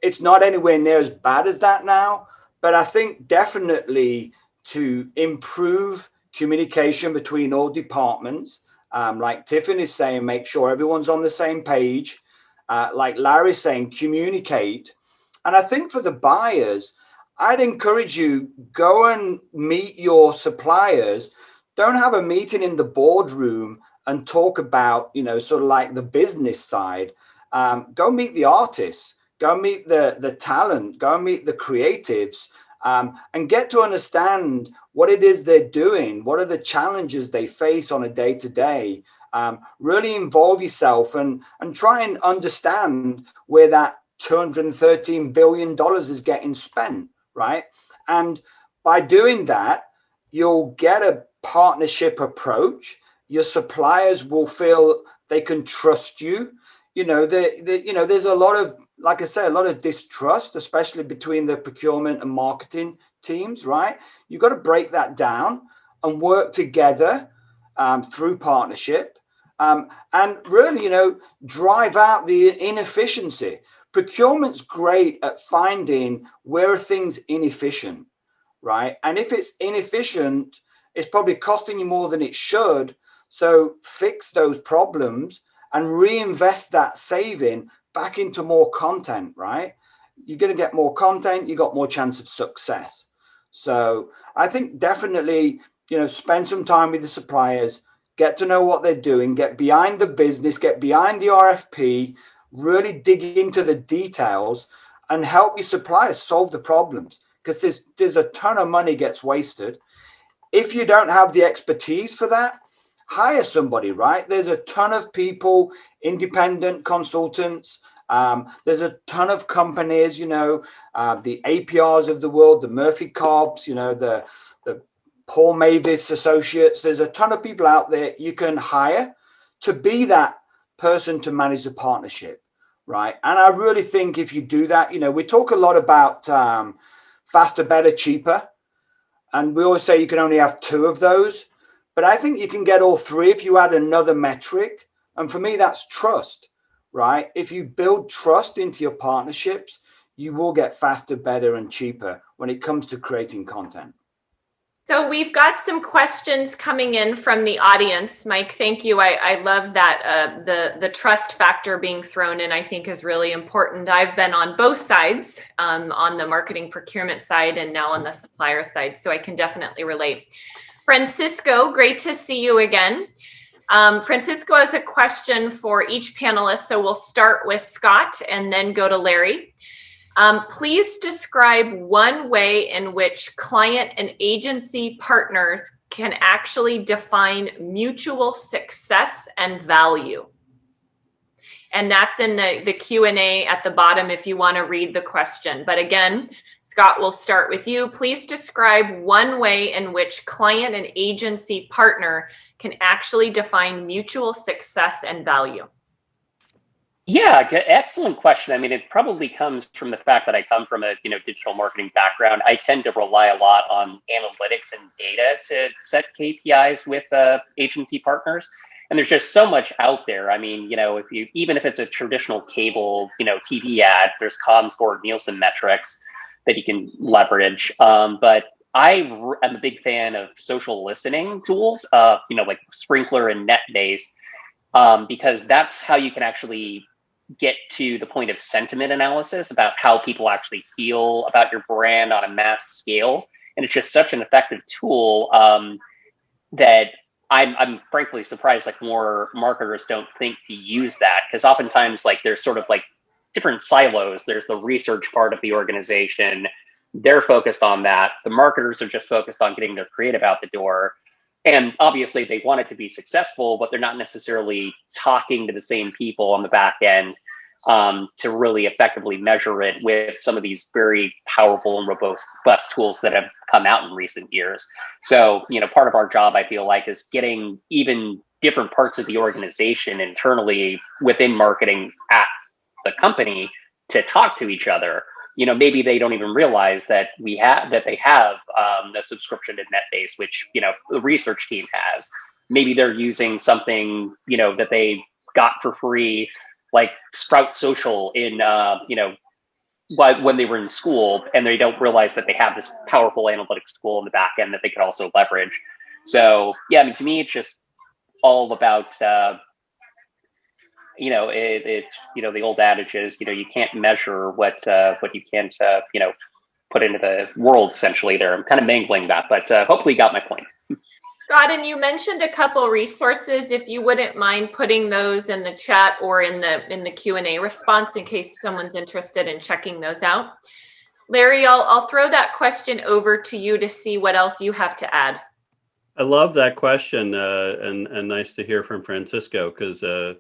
it's not anywhere near as bad as that now, but I think definitely to improve communication between all departments, like Tiffany's saying, make sure everyone's on the same page. Like Larry's saying, communicate. And I think for the buyers, I'd encourage you, go and meet your suppliers. Don't have a meeting in the boardroom and talk about, sort of like the business side. Go meet the artists, go meet the talent, go meet the creatives, and get to understand what it is they're doing, what are the challenges they face on a day-to-day. Really involve yourself and try and understand where that $213 billion is getting spent, right? And by doing that, you'll get a partnership approach. Your suppliers will feel they can trust you. There's a lot of, like I say, a lot of distrust, especially between the procurement and marketing teams, right? You've got to break that down and work together through partnership, and really, drive out the inefficiency. Procurement's great at finding where are things inefficient, right? And if it's inefficient, it's probably costing you more than it should. So fix those problems and reinvest that saving back into more content, right? You're going to get more content, you got more chance of success. So I think definitely, spend some time with the suppliers, get to know what they're doing, get behind the business, get behind the RFP, really dig into the details and help your suppliers solve the problems, because there's a ton of money gets wasted. If you don't have the expertise for that, hire somebody, right? There's a ton of people, independent consultants. There's a ton of companies, the APRs of the world, the Murphy Cobbs, the Paul Mavis Associates. There's a ton of people out there you can hire to be that person to manage the partnership, right? And I really think if you do that, we talk a lot about faster, better, cheaper. And we always say you can only have 2 of those. But I think you can get all 3 if you add another metric. And for me, that's trust, right? If you build trust into your partnerships, you will get faster, better, and cheaper when it comes to creating content. So we've got some questions coming in from the audience. Mike, thank you. I love that the trust factor being thrown in, I think, is really important. I've been on both sides, on the marketing procurement side and now on the supplier side, so I can definitely relate. Francisco, great to see you again. Francisco has a question for each panelist, so we'll start with Scott and then go to Larry. Please describe one way in which client and agency partners can actually define mutual success and value. And that's in the Q&A at the bottom if you want to read the question. But again, Scott, we'll start with you. Please describe one way in which client and agency partner can actually define mutual success and value. Yeah, excellent question. I mean, it probably comes from the fact that I come from a digital marketing background. I tend to rely a lot on analytics and data to set KPIs with agency partners. And there's just so much out there. I mean, even if it's a traditional cable, TV ad, there's ComScore, Nielsen metrics that you can leverage. But I am a big fan of social listening tools, like Sprinkler and NetBase, because that's how you can actually get to the point of sentiment analysis about how people actually feel about your brand on a mass scale. And it's just such an effective tool that I'm frankly surprised like more marketers don't think to use that, because oftentimes like there's sort of like different silos. There's the research part of the organization. They're focused on that. The marketers are just focused on getting their creative out the door. And obviously they want it to be successful, but they're not necessarily talking to the same people on the back end to really effectively measure it with some of these very powerful and robust tools that have come out in recent years. So, part of our job, I feel like, is getting even different parts of the organization internally within marketing at the company to talk to each other. Maybe they don't even realize that they have the subscription to NetBase, which, the research team has. Maybe they're using something, that they got for free, like Sprout Social in, when they were in school, and they don't realize that they have this powerful analytics tool in the back end that they could also leverage. So, yeah, I mean, to me, it's just all about, the old adage is, you can't measure what you can't, put into the world, essentially. There, I'm kind of mangling that, but hopefully you got my point. Scott, and you mentioned a couple resources. If you wouldn't mind putting those in the chat or in the Q&A response in case someone's interested in checking those out. Larry, I'll throw that question over to you to see what else you have to add. I love that question, and nice to hear from Francisco, because if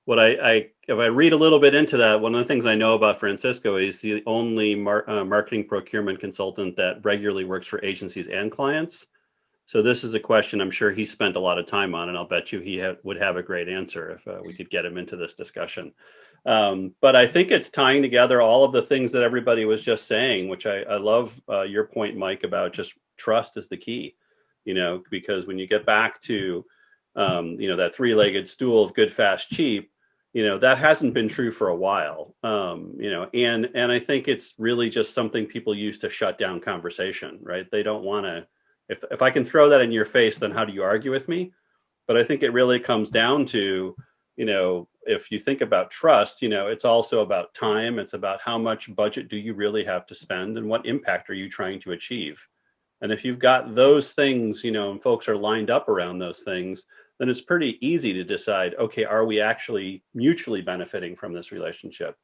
I read a little bit into that, one of the things I know about Francisco is the only marketing procurement consultant that regularly works for agencies and clients. So this is a question I'm sure he spent a lot of time on, and I'll bet you he would have a great answer if we could get him into this discussion. But I think it's tying together all of the things that everybody was just saying, which I love your point, Mike, about just trust is the key, because when you get back to, that three-legged stool of good, fast, cheap, that hasn't been true for a while, and I think it's really just something people use to shut down conversation, right? They don't want to. If I can throw that in your face, then how do you argue with me? But I think it really comes down to, if you think about trust, it's also about time. It's about how much budget do you really have to spend and what impact are you trying to achieve? And if you've got those things, and folks are lined up around those things, then it's pretty easy to decide, okay, are we actually mutually benefiting from this relationship?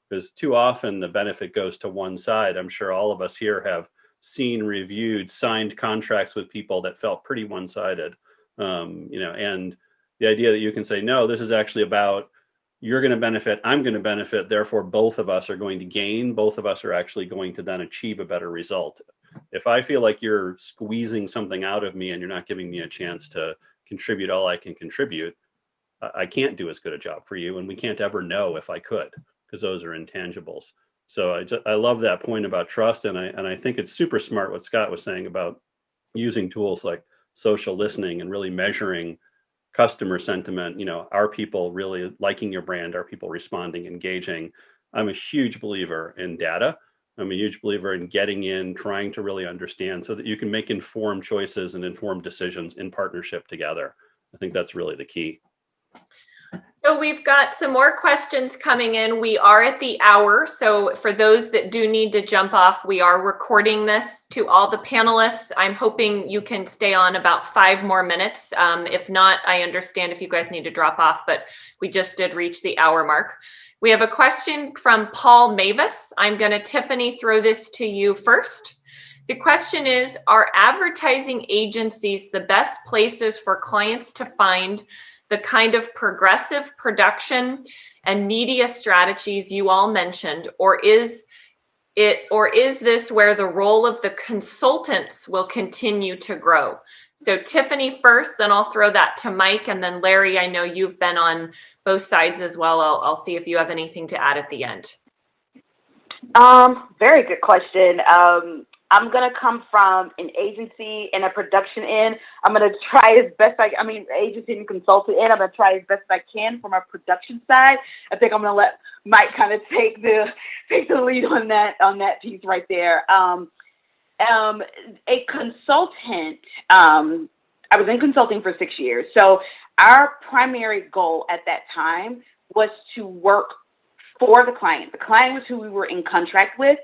Because too often the benefit goes to one side. I'm sure all of us here have seen, reviewed, signed contracts with people that felt pretty one-sided, and the idea that you can say, no, this is actually about you're going to benefit, I'm going to benefit, therefore both of us are going to gain, both of us are actually going to then achieve a better result. If I feel like you're squeezing something out of me and you're not giving me a chance to contribute all I can contribute, I can't do as good a job for you, and we can't ever know if I could, because those are intangibles. So I love that point about trust, and I think it's super smart what Scott was saying about using tools like social listening and really measuring customer sentiment. Are people really liking your brand? Are people responding, engaging? I'm a huge believer in data, I'm a huge believer in getting in, trying to really understand so that you can make informed choices and informed decisions in partnership together. I think that's really the key. So we've got some more questions coming in. We are at the hour. So for those that do need to jump off, we are recording this to all the panelists. I'm hoping you can stay on about 5 more minutes. If not, I understand if you guys need to drop off, but we just did reach the hour mark. We have a question from Paul Mavis. I'm going to, Tiffany, throw this to you first. The question is, are advertising agencies the best places for clients to find the kind of progressive production and media strategies you all mentioned, or is this where the role of the consultants will continue to grow? So Tiffany first, then I'll throw that to Mike, and then Larry, I know you've been on both sides as well. I'll see if you have anything to add at the end. Very good question. I'm going to come from an agency and a production end. I'm going to try as best agency and consultant end. I'm going to try as best I can from a production side. I think I'm going to let Mike kind of take the lead on that piece right there. A consultant, I was in consulting for 6 years. So our primary goal at that time was to work for the client. The client was who we were in contract with.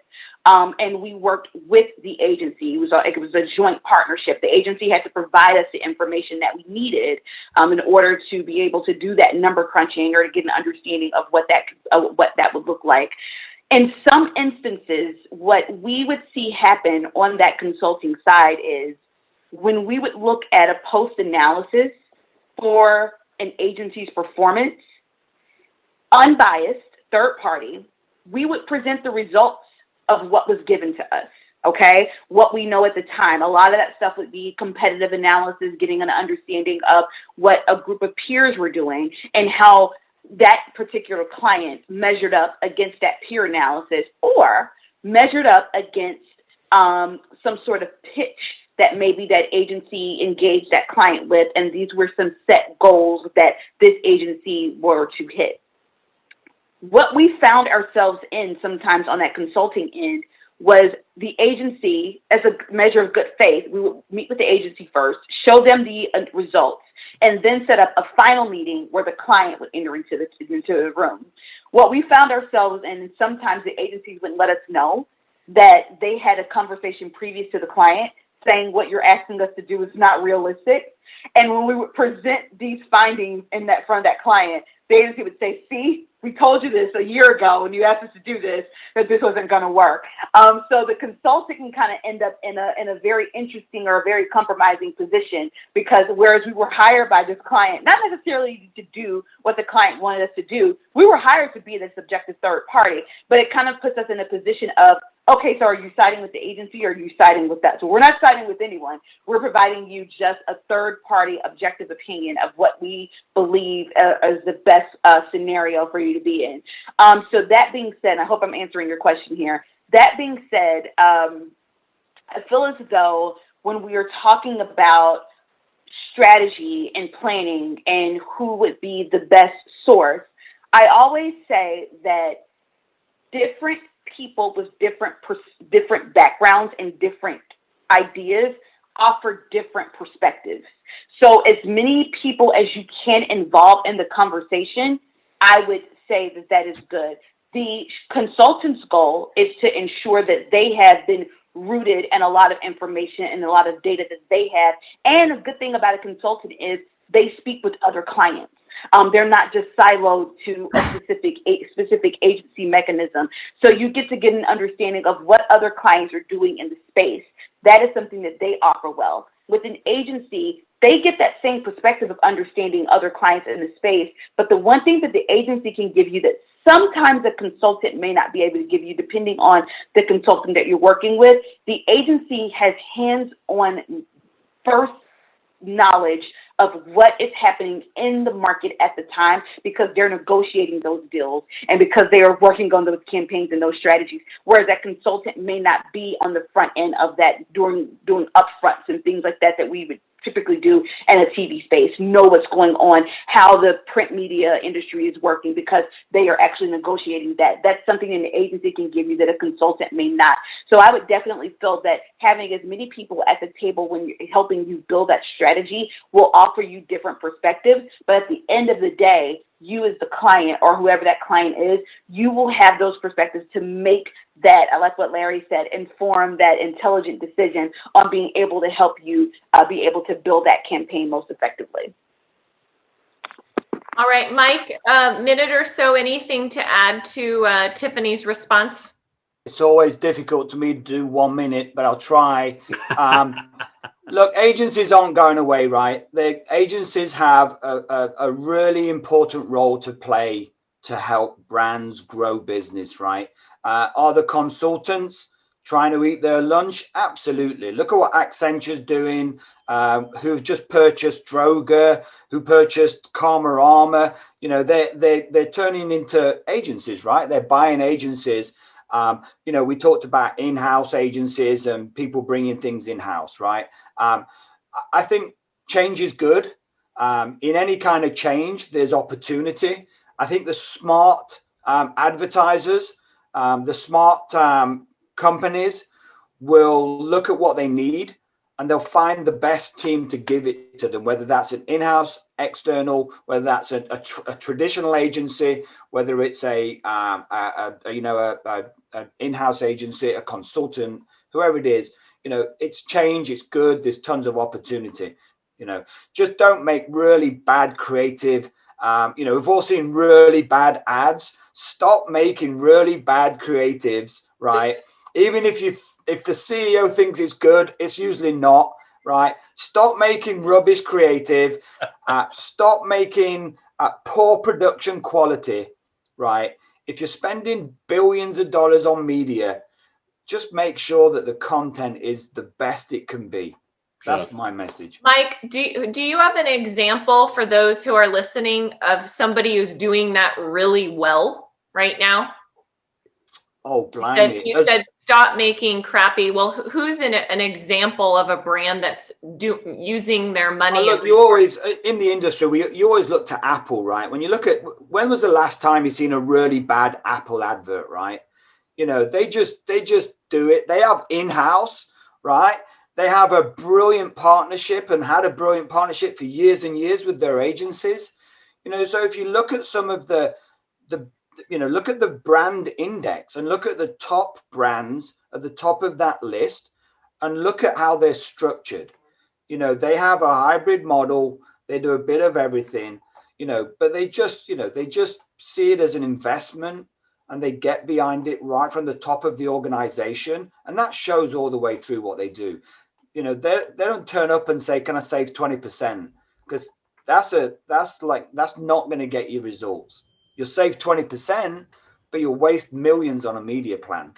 And we worked with the agency. It was a joint partnership. The agency had to provide us the information that we needed in order to be able to do that number crunching or to get an understanding of what that would look like. In some instances, what we would see happen on that consulting side is when we would look at a post-analysis for an agency's performance, unbiased, third party, we would present the results of what was given to us, okay? What we know at the time. A lot of that stuff would be competitive analysis, getting an understanding of what a group of peers were doing and how that particular client measured up against that peer analysis or measured up against some sort of pitch that maybe that agency engaged that client with, and these were some set goals that this agency were to hit. What we found ourselves in sometimes on that consulting end was the agency, as a measure of good faith, we would meet with the agency first, show them the results, and then set up a final meeting where the client would enter into the room. What we found ourselves in, and sometimes the agencies wouldn't let us know that they had a conversation previous to the client saying what you're asking us to do is not realistic. And when we would present these findings in that front of that client, the agency would say, see, we told you this a year ago when you asked us to do this, that this wasn't going to work. So the consultant can kind of end up in a very interesting or a very compromising position because whereas we were hired by this client, not necessarily to do what the client wanted us to do, we were hired to be the subjective third party, but it kind of puts us in a position of, okay, so are you siding with the agency or are you siding with that? So we're not siding with anyone. We're providing you just a third-party objective opinion of what we believe is the best scenario for you to be in. So that being said, I hope I'm answering your question here. That being said, I feel as though when we are talking about strategy and planning and who would be the best source, I always say that different people with different backgrounds and different ideas offer different perspectives. So as many people as you can involve in the conversation, I would say that is good. The consultant's goal is to ensure that they have been rooted in a lot of information and a lot of data that they have. And a good thing about a consultant is they speak with other clients. They're not just siloed to a specific agency mechanism. So you get to get an understanding of what other clients are doing in the space. That is something that they offer well. With an agency, they get that same perspective of understanding other clients in the space. But the one thing that the agency can give you that sometimes a consultant may not be able to give you, depending on the consultant that you're working with, the agency has hands-on first knowledge of what is happening in the market at the time because they're negotiating those deals and because they are working on those campaigns and those strategies, whereas that consultant may not be on the front end of that doing upfronts and things like that we would typically do in a TV space, know what's going on, how the print media industry is working, because they are actually negotiating that. That's something an agency can give you that a consultant may not. So I would definitely feel that having as many people at the table when you're helping you build that strategy will offer you different perspectives. But at the end of the day, you as the client or whoever that client is, you will have those perspectives to make that, I like what Larry said, inform that intelligent decision on being able to help you be able to build that campaign most effectively. All right, Mike, a minute or so, anything to add to Tiffany's response? It's always difficult to me to do 1 minute, but I'll try. Look, agencies aren't going away, right? The agencies have a really important role to play to help brands grow business, right? Are the consultants trying to eat their lunch? Absolutely. Look at what Accenture's doing, who've just purchased Droga, who purchased Karma Armor. You know, they're turning into agencies, right? They're buying agencies. You know, we talked about in-house agencies and people bringing things in-house, right? I think change is good. In any kind of change, there's opportunity. I think the smart advertisers, the smart companies will look at what they need and they'll find the best team to give it to them, whether that's an in-house, external, whether that's a traditional agency, whether it's an in-house agency, a consultant, whoever it is. You know, it's change, it's good, there's tons of opportunity. You know, just don't make really bad creative. You know, we've all seen really bad ads. Stop making really bad creatives, right? Even if the CEO thinks it's good, it's usually not, right? Stop making rubbish creative. Stop making poor production quality, right? If you're spending billions of dollars on media, just make sure that the content is the best it can be. That's my message. Mike, do you have an example for those who are listening of somebody who's doing that really well right now? Oh, blimey. You said stop making crappy. Well, who's an example of a brand that's using their money? Look, you always, in the industry, you always look to Apple, right? When you look at, when was the last time you seen a really bad Apple advert, right? You know, they just do it. They have in-house, right? They have a brilliant partnership and had a brilliant partnership for years and years with their agencies. You know, so if you look at some of look at the brand index and look at the top brands at the top of that list and look at how they're structured. You know, they have a hybrid model. They do a bit of everything, you know, but they just see it as an investment and they get behind it right from the top of the organization. And that shows all the way through what they do. You know, they don't turn up and say, can I save 20%? Because that's not going to get you results. You'll save 20%, but you'll waste millions on a media plan.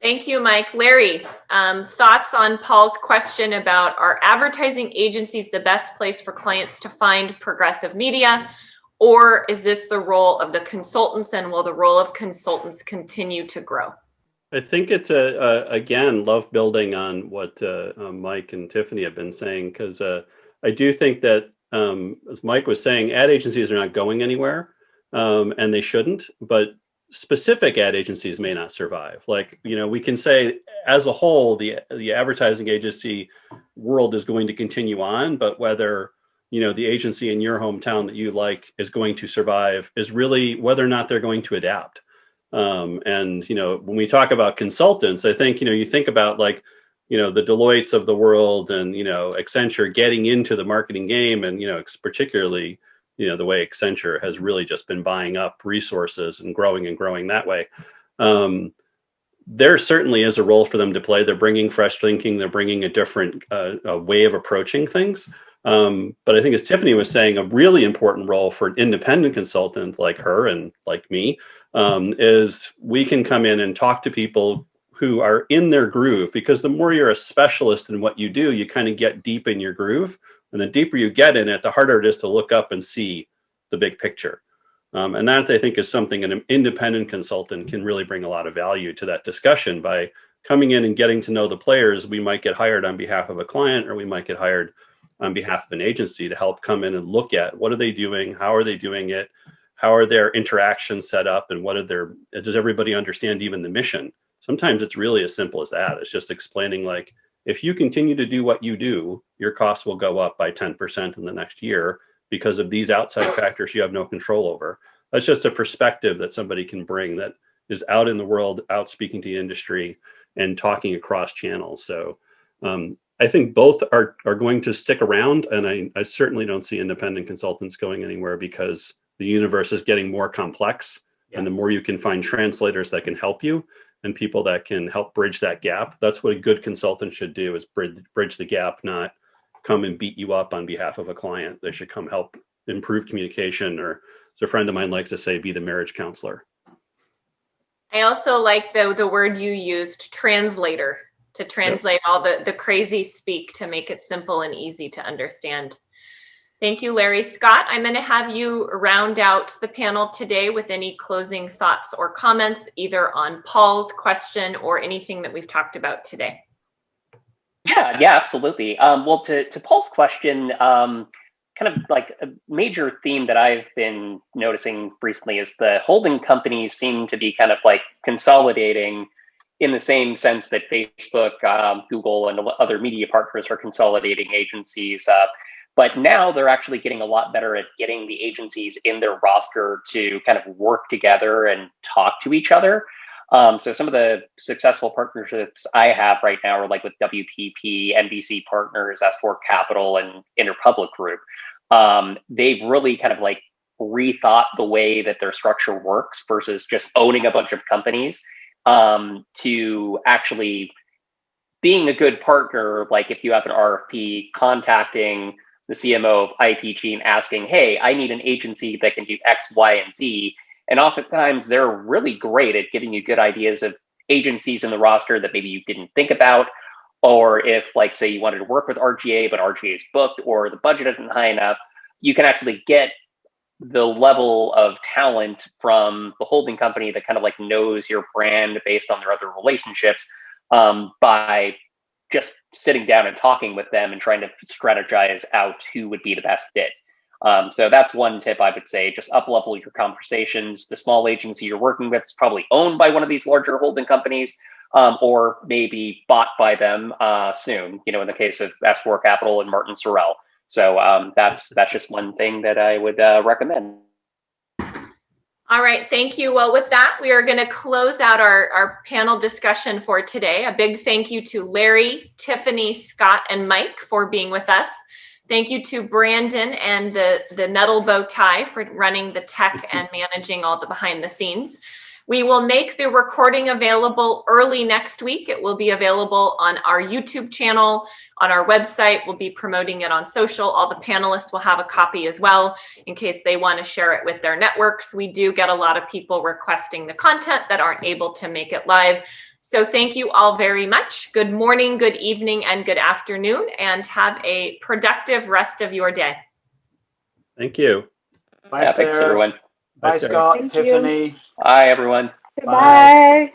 Thank you, Mike. Larry, thoughts on Paul's question about, are advertising agencies the best place for clients to find progressive media? Or is this the role of the consultants, and will the role of consultants continue to grow? I think it's again, love building on what Mike and Tiffany have been saying, because I do think that, as Mike was saying, ad agencies are not going anywhere, and they shouldn't, but specific ad agencies may not survive. Like, you know, we can say as a whole, the advertising agency world is going to continue on, but whether, you know, the agency in your hometown that you like is going to survive is really whether or not they're going to adapt. And, you know, when we talk about consultants, I think, you know, you think about like, you know, the Deloittes of the world and, you know, Accenture getting into the marketing game, and, you know, particularly, you know, the way Accenture has really just been buying up resources and growing that way. There certainly is a role for them to play. They're bringing fresh thinking. They're bringing a different way of approaching things. But I think, as Tiffany was saying, a really important role for an independent consultant like her and like me is we can come in and talk to people who are in their groove, because the more you're a specialist in what you do, you kind of get deep in your groove. And the deeper you get in it, the harder it is to look up and see the big picture. And that, I think, is something an independent consultant can really bring a lot of value to that discussion by coming in and getting to know the players, we might get hired on behalf of a client, or we might get hired on behalf of an agency to help come in and look at what are they doing, how are they doing it, how are their interactions set up, and what are their, does everybody understand even the mission? Sometimes it's really as simple as that. It's just explaining, like, if you continue to do what you do, your costs will go up by 10% in the next year because of these outside factors you have no control over. That's just a perspective that somebody can bring that is out in the world, out speaking to the industry and talking across channels. So I think both are going to stick around. And I certainly don't see independent consultants going anywhere, because the universe is getting more complex. Yeah. And the more you can find translators that can help you and people that can help bridge that gap, that's what a good consultant should do, is bridge the gap, not come and beat you up on behalf of a client. They should come help improve communication, or as a friend of mine likes to say, be the marriage counselor. I also like the word you used, translator, to translate all the crazy speak to make it simple and easy to understand. Thank you, Larry. Scott, I'm going to have you round out the panel today with any closing thoughts or comments, either on Paul's question or anything that we've talked about today. Yeah, absolutely. Well, to Paul's question, kind of like a major theme that I've been noticing recently is the holding companies seem to be kind of like consolidating in the same sense that Facebook, Google, and other media partners are consolidating agencies. But now they're actually getting a lot better at getting the agencies in their roster to kind of work together and talk to each other. So some of the successful partnerships I have right now are like with WPP, NBC Partners, S4 Capital, and Interpublic Group. They've really kind of like rethought the way that their structure works versus just owning a bunch of companies, to actually being a good partner. Like if you have an RFP, contacting the CMO of IPG and asking, hey, I need an agency that can do X, Y, and Z. And oftentimes they're really great at giving you good ideas of agencies in the roster that maybe you didn't think about. Or if, like, say you wanted to work with RGA, but RGA is booked or the budget isn't high enough, you can actually get the level of talent from the holding company that kind of like knows your brand based on their other relationships, by just sitting down and talking with them and trying to strategize out who would be the best fit. So that's one tip I would say, just up-level your conversations. The small agency you're working with is probably owned by one of these larger holding companies, or maybe bought by them soon, in the case of S4 Capital and Martin Sorrell. So that's just one thing that I would recommend. All right, thank you. Well, with that, we are going to close out our panel discussion for today. A big thank you to Larry, Tiffany, Scott, and Mike for being with us. Thank you to Brandon and the metal bow tie for running the tech and managing all the behind the scenes. We will make the recording available early next week. It will be available on our YouTube channel, on our website. We'll be promoting it on social. All the panelists will have a copy as well in case they want to share it with their networks. We do get a lot of people requesting the content that aren't able to make it live. So thank you all very much. Good morning, good evening, and good afternoon, and have a productive rest of your day. Thank you. Bye, Sarah. Thanks, everyone. Bye, Scott, Tiffany. Bye, everyone. Goodbye.